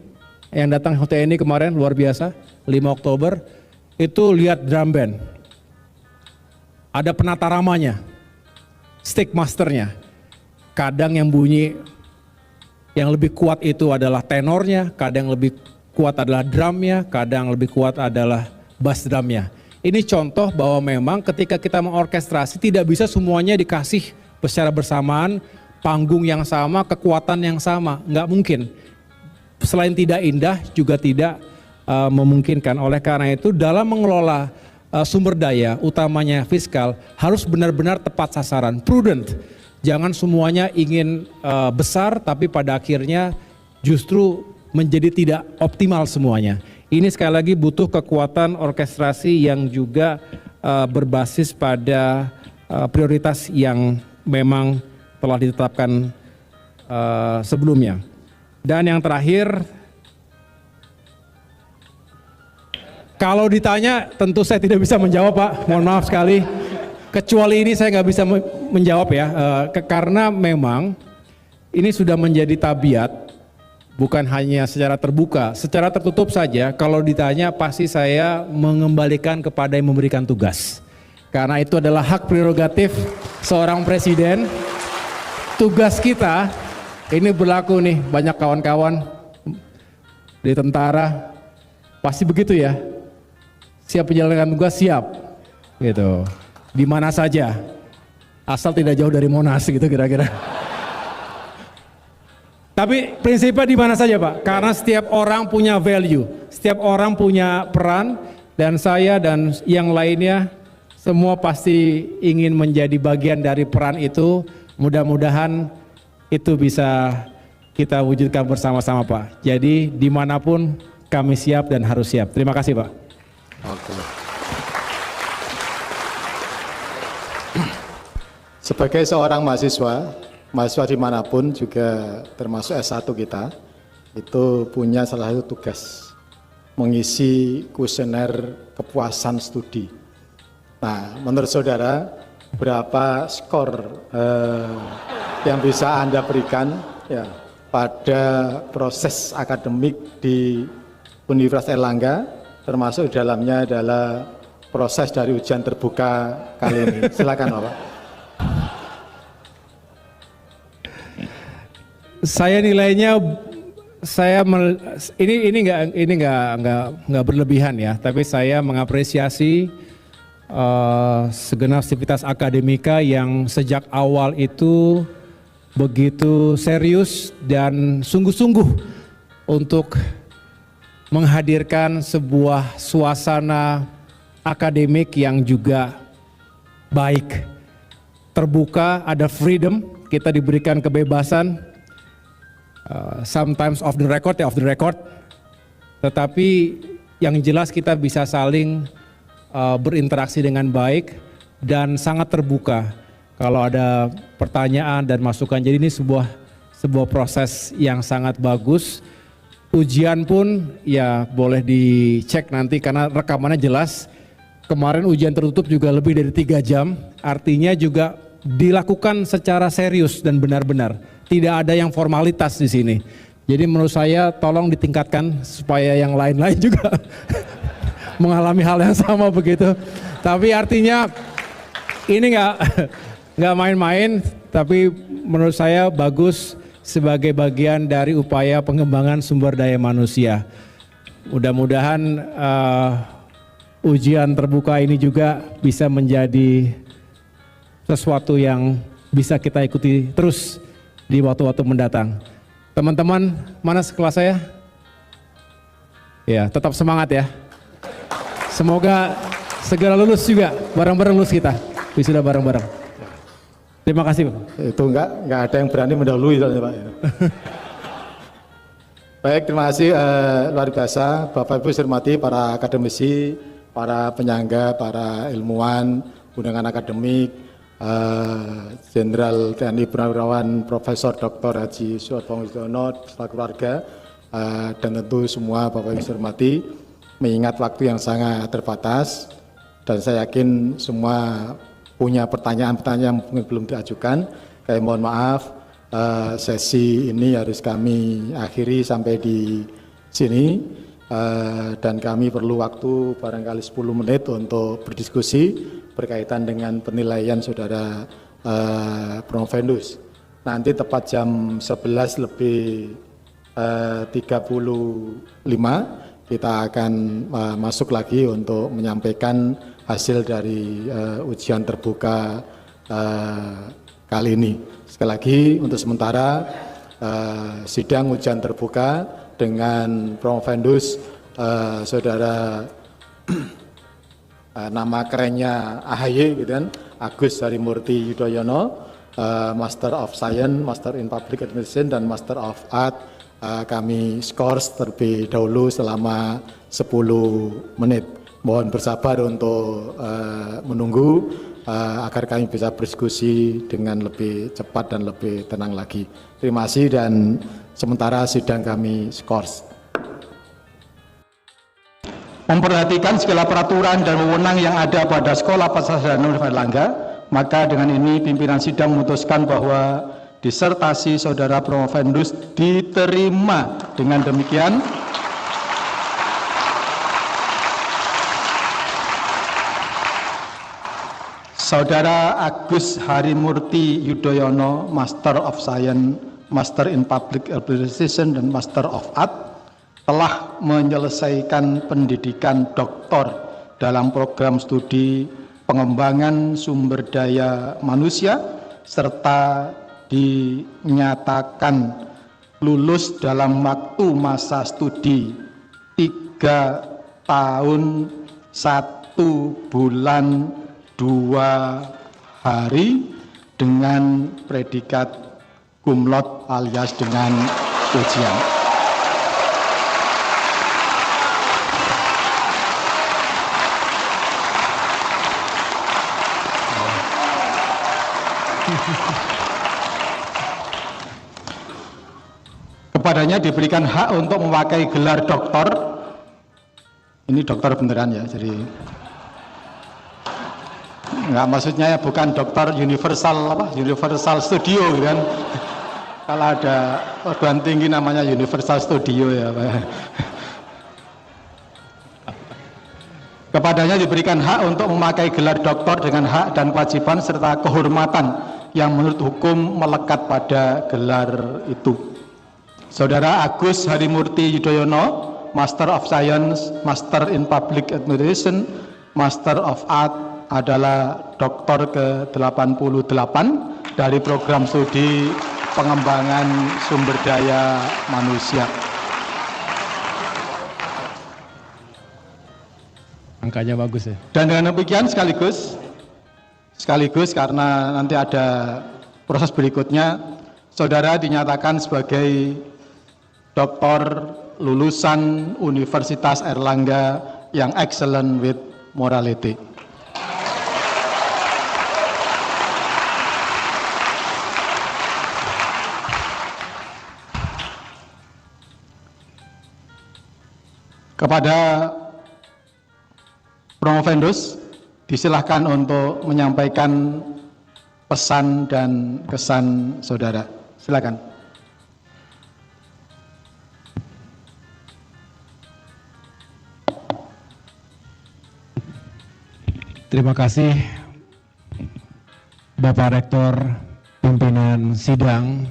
yang datang HUT TNI kemarin luar biasa, 5 Oktober, itu lihat drum band. Ada penata ramanya, stick masternya. Kadang yang bunyi, yang lebih kuat itu adalah tenornya, kadang yang lebih kuat adalah drumnya, kadang lebih kuat adalah bass drumnya. Ini contoh bahwa memang ketika kita mengorkestrasi tidak bisa semuanya dikasih secara bersamaan, panggung yang sama, kekuatan yang sama, nggak mungkin. Selain tidak indah, juga tidak memungkinkan. Oleh karena itu, dalam mengelola sumber daya, utamanya fiskal, harus benar-benar tepat sasaran, prudent. Jangan semuanya ingin besar, tapi pada akhirnya justru menjadi tidak optimal semuanya. Ini sekali lagi butuh kekuatan orkestrasi yang juga berbasis pada prioritas yang memang telah ditetapkan sebelumnya. Dan yang terakhir, kalau ditanya tentu saya tidak bisa menjawab Pak, mohon maaf sekali. Kecuali ini saya nggak bisa menjawab ya, karena memang ini sudah menjadi tabiat, bukan hanya secara terbuka, secara tertutup saja. Kalau ditanya pasti saya mengembalikan kepada yang memberikan tugas. Karena itu adalah hak prerogatif seorang presiden. Tugas kita, ini berlaku nih, banyak kawan-kawan di tentara, pasti begitu ya, siap menjalankan tugas, siap, gitu, di mana saja, asal tidak jauh dari Monas gitu kira-kira. Tapi prinsipnya di mana saja Pak? Karena setiap orang punya value, setiap orang punya peran, dan saya dan yang lainnya semua pasti ingin menjadi bagian dari peran itu. Mudah-mudahan itu bisa kita wujudkan bersama-sama Pak. Jadi dimanapun kami siap dan harus siap. Terima kasih Pak. Oke. Sebagai seorang mahasiswa dimanapun juga termasuk S1 kita, itu punya salah satu tugas mengisi kuesioner kepuasan studi. Nah, menurut saudara, berapa skor yang bisa Anda berikan ya, pada proses akademik di Universitas Airlangga, termasuk di dalamnya adalah proses dari ujian terbuka kali ini. Silakan Bapak. Saya nilainya ini nggak berlebihan ya, tapi saya mengapresiasi segenap sivitas akademika yang sejak awal itu begitu serius dan sungguh-sungguh untuk menghadirkan sebuah suasana akademik yang juga baik, terbuka, ada freedom, kita diberikan kebebasan. Sometimes off the record, tetapi yang jelas kita bisa saling berinteraksi dengan baik dan sangat terbuka kalau ada pertanyaan dan masukan. Jadi ini sebuah proses yang sangat bagus. Ujian pun ya boleh dicek nanti karena rekamannya jelas. Kemarin ujian tertutup juga lebih dari 3 jam, artinya juga dilakukan secara serius dan benar-benar. Tidak ada yang formalitas di sini. Jadi menurut saya tolong ditingkatkan supaya yang lain-lain juga mengalami hal yang sama begitu. Tapi artinya ini nggak main-main, tapi menurut saya bagus sebagai bagian dari upaya pengembangan sumber daya manusia. Mudah-mudahan ujian terbuka ini juga bisa menjadi sesuatu yang bisa kita ikuti terus di waktu-waktu mendatang. Teman-teman, mana sekelas saya? Ya, tetap semangat ya. Semoga segera lulus juga, bareng-bareng lulus kita. Wisuda bareng-bareng. Terima kasih Pak. Itu enggak ada yang berani mendahului soalnya Pak. Baik, terima kasih luar biasa Bapak Ibu saya hormati para akademisi, para penyangga, para ilmuwan, undangan akademik, Jenderal TNI Purnawirawan Profesor Dr. Haji Suarso Widono beserta keluarga, dan tentu semua Bapak Ibu saya hormati, mengingat waktu yang sangat terbatas dan saya yakin semua punya pertanyaan-pertanyaan yang mungkin belum diajukan. Saya mohon maaf, sesi ini harus kami akhiri sampai di sini, dan kami perlu waktu barangkali 10 menit untuk berdiskusi berkaitan dengan penilaian saudara Promovendus. Nanti tepat jam 11:35 kita akan masuk lagi untuk menyampaikan hasil dari ujian terbuka kali ini. Sekali lagi untuk sementara sidang ujian terbuka dengan Promovendus saudara nama kerennya AHY gitu kan, Agus Harimurti Yudhoyono, Master of Science, Master in Public Administration dan Master of Art. Kami skors terlebih dahulu selama 10 menit. Mohon bersabar untuk menunggu agar kami bisa berdiskusi dengan lebih cepat dan lebih tenang lagi. Terima kasih dan sementara sidang kami skors. Memperhatikan segala peraturan dan wewenang yang ada pada Sekolah Pasarjana Universitas Airlangga, maka dengan ini pimpinan sidang memutuskan bahwa disertasi saudara Promovendus diterima. Dengan demikian saudara Agus Harimurti Yudhoyono, Master of Science, Master in Public Administration dan Master of Art telah menyelesaikan pendidikan doktor dalam program studi pengembangan sumber daya manusia serta dinyatakan lulus dalam waktu masa studi 3 tahun 1 bulan 2 hari dengan predikat cum laude alias dengan ujian. Kepadanya diberikan hak untuk memakai gelar doktor. Ini dokter beneran ya, jadi nggak, maksudnya ya bukan dokter universal Universal Studio kan. Kalau ada perguruan tinggi namanya Universal Studio ya Pak. Kepadanya diberikan hak untuk memakai gelar doktor dengan hak dan kewajiban serta kehormatan yang menurut hukum melekat pada gelar itu. Saudara Agus Harimurti Yudhoyono, Master of Science, Master in Public Administration, Master of Art, adalah doktor ke-88 dari program studi pengembangan sumber daya manusia. Angkanya bagus ya. Dan dengan demikian sekaligus karena nanti ada proses berikutnya, saudara dinyatakan sebagai doktor lulusan Universitas Airlangga yang excellent with morality. Kepada promovendus disilahkan untuk menyampaikan pesan dan kesan saudara. Silakan. Terima kasih Bapak Rektor, pimpinan sidang,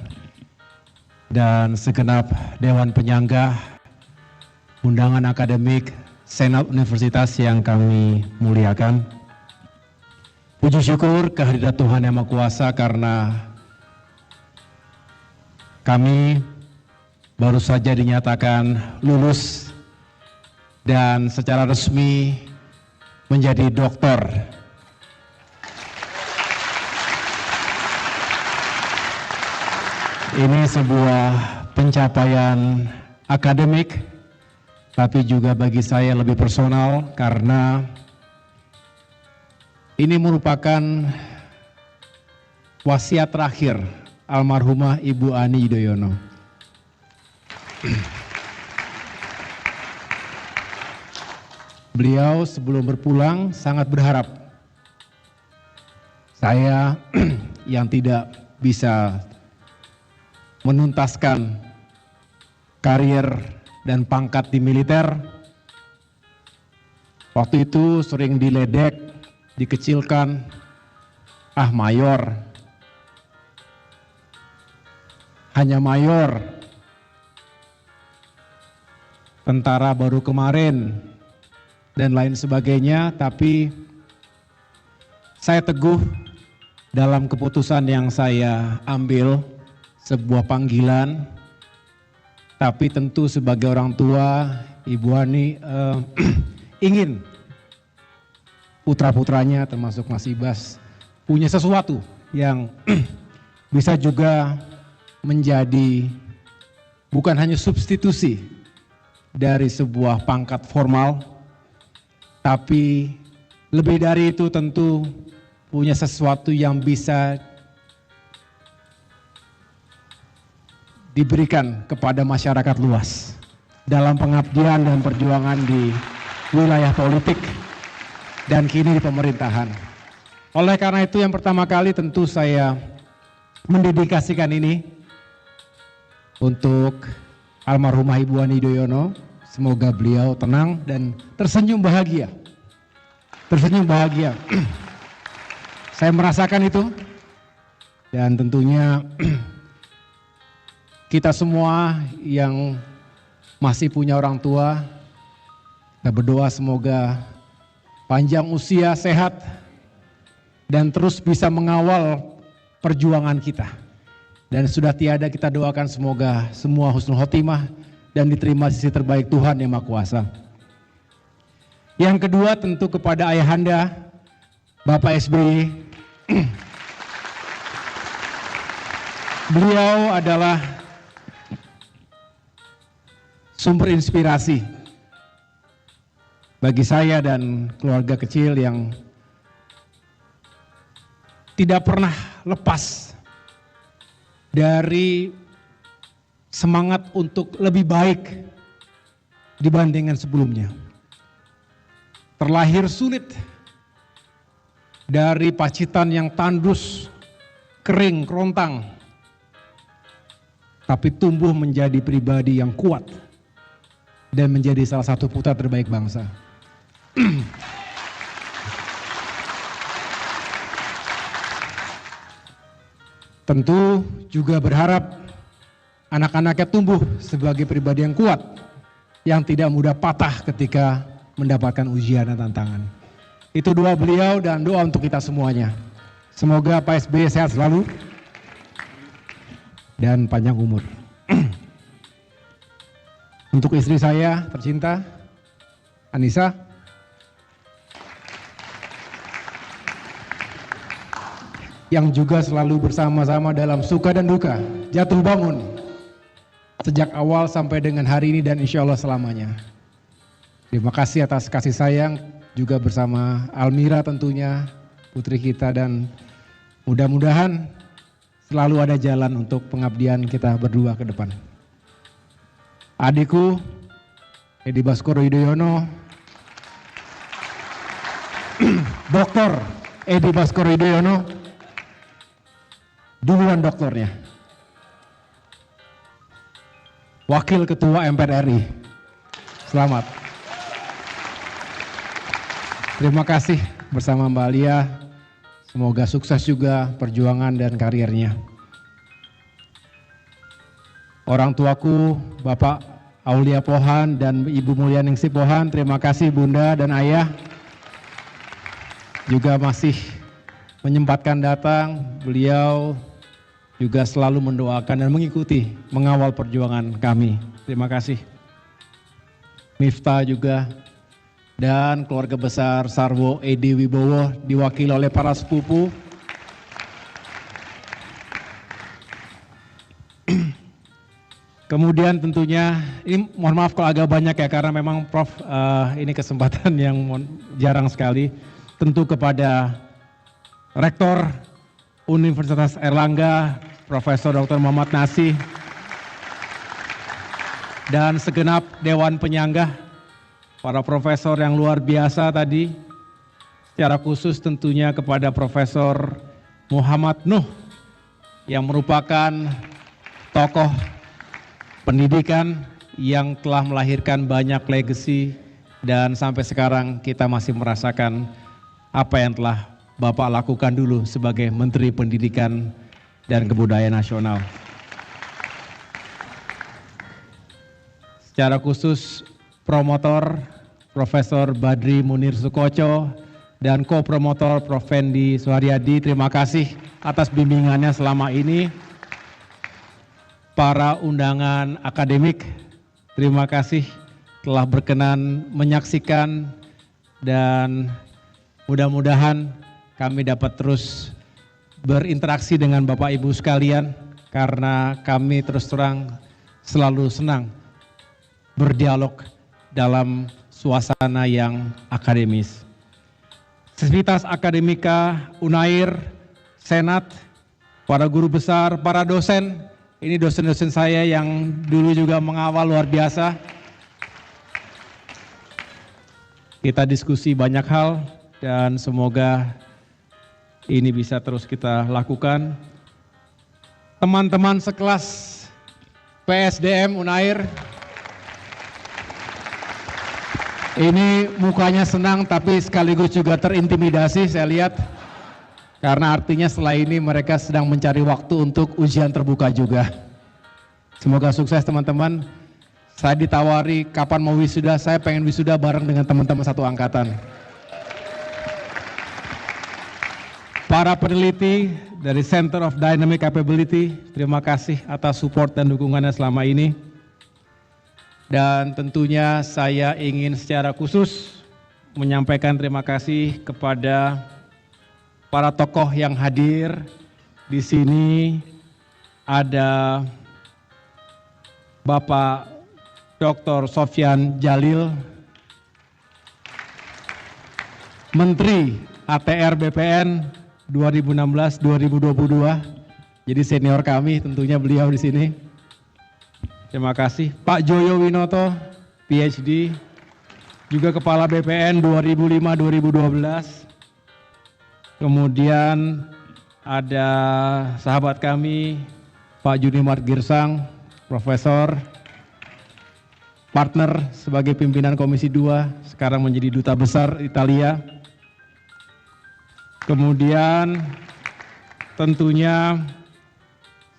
dan segenap Dewan Penyangga, undangan akademik Senat Universitas yang kami muliakan. Puji syukur kehadirat Tuhan Yang Maha Kuasa karena kami baru saja dinyatakan lulus dan secara resmi menjadi doktor. Ini sebuah pencapaian akademik, tapi juga bagi saya lebih personal karena ini merupakan wasiat terakhir almarhumah Ibu Ani Yudhoyono. Beliau sebelum berpulang sangat berharap saya yang tidak bisa menuntaskan karir dan pangkat di militer, waktu itu sering diledek, dikecilkan, mayor, hanya mayor, tentara baru kemarin, dan lain sebagainya. Tapi saya teguh dalam keputusan yang saya ambil, sebuah panggilan. Tapi tentu sebagai orang tua, Ibu Ani ingin putra-putranya termasuk Mas Ibas punya sesuatu yang bisa juga menjadi bukan hanya substitusi dari sebuah pangkat formal, tapi lebih dari itu tentu punya sesuatu yang bisa diberikan kepada masyarakat luas dalam pengabdian dan perjuangan di wilayah politik dan kini di pemerintahan. Oleh karena itu yang pertama kali tentu saya mendedikasikan ini untuk almarhumah Ibu Ani Yudhoyono. Semoga beliau tenang dan tersenyum bahagia. Tersenyum bahagia. Saya merasakan itu, dan tentunya kita semua yang masih punya orang tua, kita berdoa semoga panjang usia, sehat, dan terus bisa mengawal perjuangan kita. Dan sudah tiada, kita doakan semoga semua husnul khotimah dan diterima sisi terbaik Tuhan Yang Maha Kuasa. Yang kedua tentu kepada ayahanda Bapak SBY. Beliau adalah sumber inspirasi bagi saya dan keluarga kecil yang tidak pernah lepas dari semangat untuk lebih baik dibandingkan sebelumnya. Terlahir sulit dari Pacitan yang tandus, kering, kerontang, tapi tumbuh menjadi pribadi yang kuat dan menjadi salah satu putra terbaik bangsa. Tentu juga berharap anak-anaknya tumbuh sebagai pribadi yang kuat, yang tidak mudah patah ketika mendapatkan ujian dan tantangan. Itu doa beliau dan doa untuk kita semuanya. Semoga Pak SBY sehat selalu dan panjang umur. Untuk istri saya tercinta, Anissa, yang juga selalu bersama-sama dalam suka dan duka, jatuh bangun, sejak awal sampai dengan hari ini dan insya Allah selamanya. Terima kasih atas kasih sayang, juga bersama Almira tentunya, putri kita, dan mudah-mudahan selalu ada jalan untuk pengabdian kita berdua ke depan. Adikku, Edi Baskoro Yudhoyono, Dr. Edi Baskoro Yudhoyono, duluan doktornya, Wakil Ketua MPR RI, selamat. Terima kasih bersama Mbak Alia, semoga sukses juga perjuangan dan karirnya. Orang tuaku, Bapak Aulia Pohan dan Ibu Mulyaningsih Pohan, terima kasih Bunda dan Ayah. Juga masih menyempatkan datang, beliau juga selalu mendoakan dan mengikuti, mengawal perjuangan kami. Terima kasih. Miftah juga, dan keluarga besar Sarwo Edi Wibowo diwakili oleh para sepupu. Kemudian tentunya, ini mohon maaf kalau agak banyak ya, karena memang Prof ini kesempatan yang jarang sekali. Tentu kepada Rektor Universitas Airlangga, Profesor Dr. Muhammad Nasih, dan segenap Dewan Penyanggah, para profesor yang luar biasa tadi, secara khusus tentunya kepada Profesor Muhammad Nuh, yang merupakan tokoh pendidikan yang telah melahirkan banyak legacy, dan sampai sekarang kita masih merasakan apa yang telah Bapak lakukan dulu sebagai Menteri Pendidikan dan Kebudayaan Nasional. Secara khusus promotor Profesor Badri Munir Sukoco dan co-promotor Prof. Fendi Suharyadi, terima kasih atas bimbingannya selama ini. Para undangan akademik, terima kasih telah berkenan menyaksikan, dan mudah-mudahan kami dapat terus berinteraksi dengan Bapak Ibu sekalian, karena kami terus terang selalu senang berdialog dalam suasana yang akademis. Sivitas Akademika, Unair, Senat, para guru besar, para dosen, ini dosen-dosen saya yang dulu juga mengawal luar biasa. Kita diskusi banyak hal dan semoga ini bisa terus kita lakukan. Teman-teman sekelas PSDM Unair, ini mukanya senang tapi sekaligus juga terintimidasi saya lihat. Karena artinya setelah ini mereka sedang mencari waktu untuk ujian terbuka juga. Semoga sukses teman-teman. Saya ditawari kapan mau wisuda, saya pengen wisuda bareng dengan teman-teman satu angkatan. Para peneliti dari Center of Dynamic Capability, terima kasih atas support dan dukungannya selama ini. Dan tentunya saya ingin secara khusus menyampaikan terima kasih kepada para tokoh yang hadir di sini. Ada Bapak Dr. Sofyan Jalil, Menteri ATR BPN 2016-2022. Jadi senior kami tentunya beliau di sini. Terima kasih. Pak Joyo Winoto, PhD, juga Kepala BPN 2005-2012. Kemudian ada sahabat kami, Pak Junimart Girsang, Profesor, partner sebagai pimpinan Komisi 2, sekarang menjadi Duta Besar Italia. Kemudian tentunya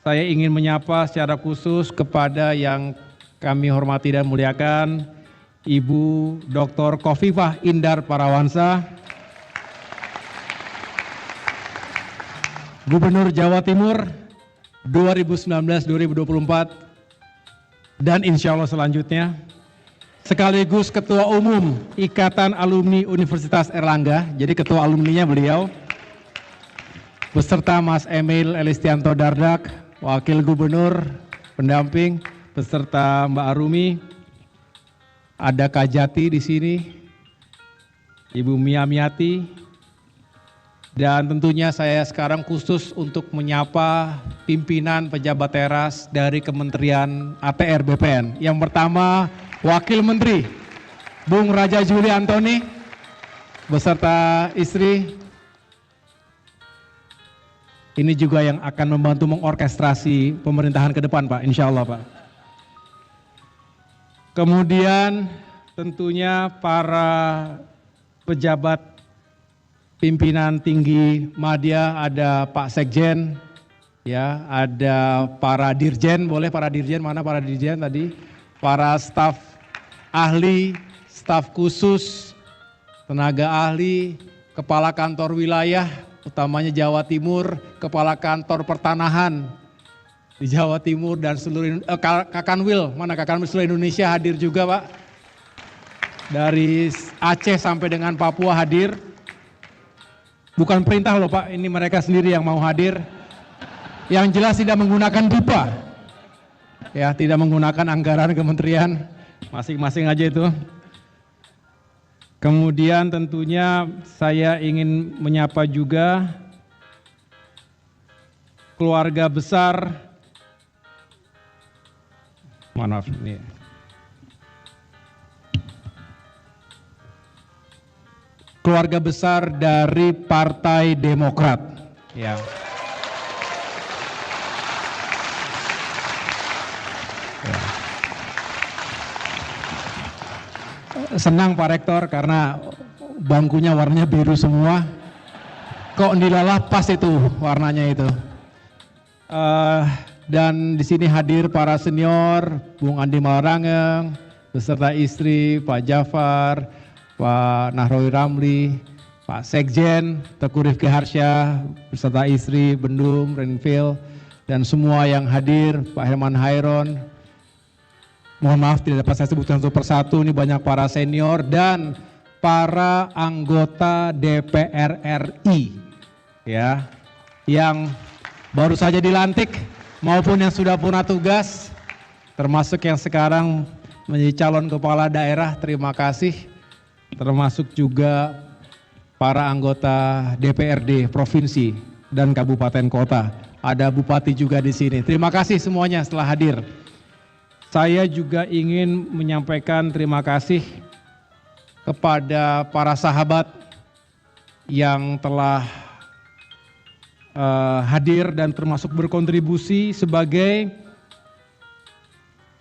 saya ingin menyapa secara khusus kepada yang kami hormati dan muliakan, Ibu Dr. Khofifah Indar Parawansa, Gubernur Jawa Timur 2019-2024 dan insya Allah selanjutnya, sekaligus Ketua Umum Ikatan Alumni Universitas Erlangga, jadi Ketua Alumninya beliau, beserta Mas Emil Elistianto Dardak, Wakil Gubernur, pendamping, beserta Mbak Arumi, ada Kak Jati di sini, Ibu Mia Miati, dan tentunya saya sekarang khusus untuk menyapa pimpinan pejabat teras dari Kementerian ATR BPN. Yang pertama, Wakil Menteri Bung Raja Juli Antoni beserta istri. Ini juga yang akan membantu mengorkestrasi pemerintahan ke depan, Pak, insya Allah, Pak. Kemudian tentunya para pejabat pimpinan tinggi Madya, ada Pak Sekjen, ya, ada para dirjen, boleh para dirjen, mana para dirjen tadi, para staf ahli, staf khusus, tenaga ahli, kepala kantor wilayah, utamanya Jawa Timur, kepala kantor pertanahan di Jawa Timur dan seluruh Kakanwil, mana Kakanwil seluruh Indonesia hadir juga, Pak. Dari Aceh sampai dengan Papua hadir. Bukan perintah loh, Pak, ini mereka sendiri yang mau hadir. Yang jelas tidak menggunakan DIPA. Ya, tidak menggunakan anggaran kementerian, masing-masing aja itu. Kemudian tentunya saya ingin menyapa juga keluarga besar, maaf ini, keluarga besar dari Partai Demokrat. Ya. Senang Pak Rektor karena bangkunya warnanya biru semua. Kok dilalah pas itu warnanya itu. Dan di sini hadir para senior, Bung Andi Malarangeng beserta istri, Pak Jafar, Pak Nahrawi Ramli, Pak Sekjen, Teguh Rifki Harsya beserta istri, Bendum, Renville, dan semua yang hadir, Pak Herman Hairon. Mohon maaf tidak dapat saya sebutkan satu persatu, ini banyak para senior dan para anggota DPR RI, ya, yang baru saja dilantik maupun yang sudah purna tugas, termasuk yang sekarang menjadi calon kepala daerah, terima kasih. Termasuk juga para anggota DPRD provinsi dan kabupaten kota. Ada bupati juga di sini. Terima kasih semuanya setelah hadir. Saya juga ingin menyampaikan terima kasih kepada para sahabat yang telah hadir dan termasuk berkontribusi sebagai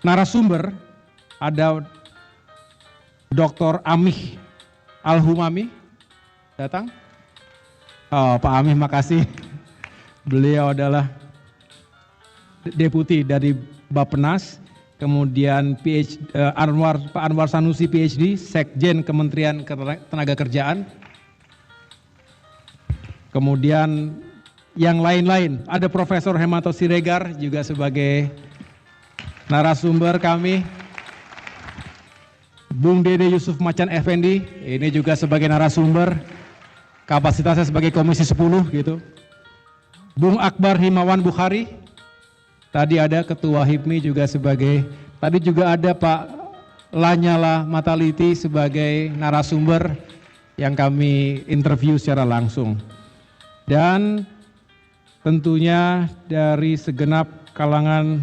narasumber. Ada Dr. Amih Al-Humami datang. Oh, Pak Amih, makasih. Beliau adalah deputi dari Bappenas. Kemudian Pak Anwar Sanusi PhD, Sekjen Kementerian Tenaga Kerjaan. Kemudian yang lain-lain. Ada Profesor Hemanto Siregar juga sebagai narasumber kami. Bung Dede Yusuf Macan Effendi, ini juga sebagai narasumber. Kapasitasnya sebagai Komisi 10 gitu. Bung Akbar Himawan Bukhari, tadi ada Ketua HIPMI juga sebagai, tadi juga ada Pak Lanyala Mataliti sebagai narasumber yang kami interview secara langsung. Dan tentunya dari segenap kalangan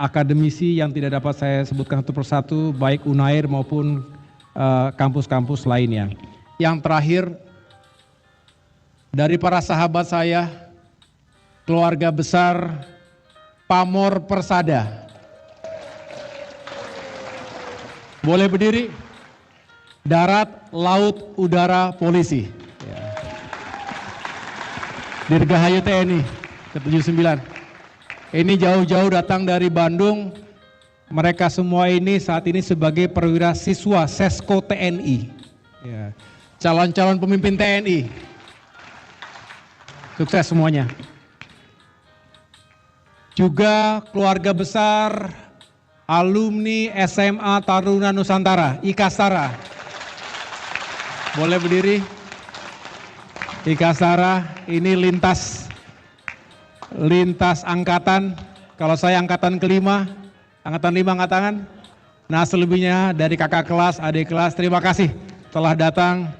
akademisi yang tidak dapat saya sebutkan satu persatu, baik UNAIR maupun kampus-kampus lainnya. Yang terakhir, dari para sahabat saya, keluarga besar Pamor Persada. Boleh berdiri? Darat, Laut, Udara, Polisi. Dirgahayu TNI ke-79. Ini jauh-jauh datang dari Bandung. Mereka semua ini saat ini sebagai perwira siswa Sesko TNI. Calon-calon pemimpin TNI. Sukses semuanya. Juga keluarga besar alumni SMA Taruna Nusantara, Ikastara. Boleh berdiri? Ikastara ini lintas angkatan. Kalau saya angkatan kelima, angkatan 5 angkat tangan. Nah, selebihnya dari kakak kelas, adik kelas, terima kasih telah datang.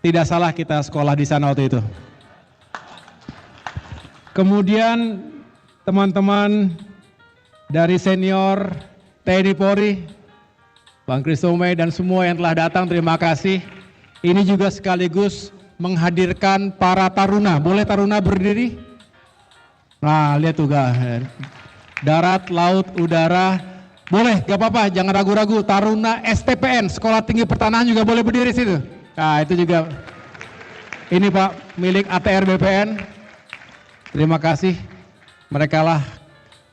Tidak salah kita sekolah di sana waktu itu. Kemudian teman-teman dari senior TNI Polri, Bang Kristome dan semua yang telah datang, terima kasih. Ini juga sekaligus menghadirkan para taruna. Boleh taruna berdiri? Nah, lihat tuh darat, laut, udara. Boleh, gak apa-apa, jangan ragu-ragu. Taruna STPN, Sekolah Tinggi Pertanahan juga boleh berdiri situ. Nah, itu juga. Ini Pak, milik ATR BPN. Terima kasih. Mereka lah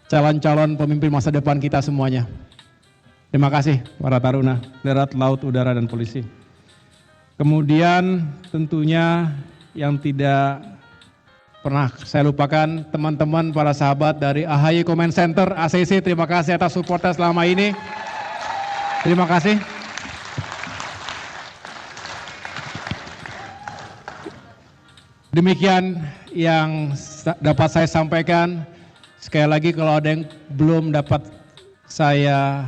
calon-calon pemimpin masa depan kita semuanya. Terima kasih para taruna, darat, laut, udara, dan polisi. Kemudian tentunya yang tidak pernah saya lupakan, teman-teman para sahabat dari AHY Comment Center, ACC, terima kasih atas supportnya selama ini. Terima kasih. Demikian yang dapat saya sampaikan. Sekali lagi kalau ada yang belum dapat saya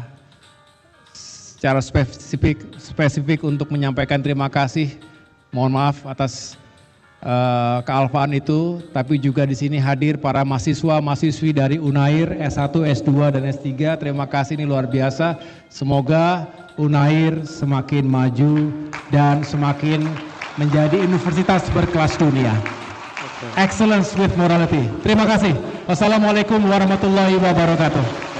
secara spesifik untuk menyampaikan terima kasih, mohon maaf atas kealfaan itu. Tapi juga di sini hadir para mahasiswa-mahasiswi dari UNAIR S1, S2, dan S3. Terima kasih, ini luar biasa. Semoga UNAIR semakin maju dan semakin menjadi universitas berkelas dunia. Excellence with morality. Terima kasih. Wassalamualaikum warahmatullahi wabarakatuh.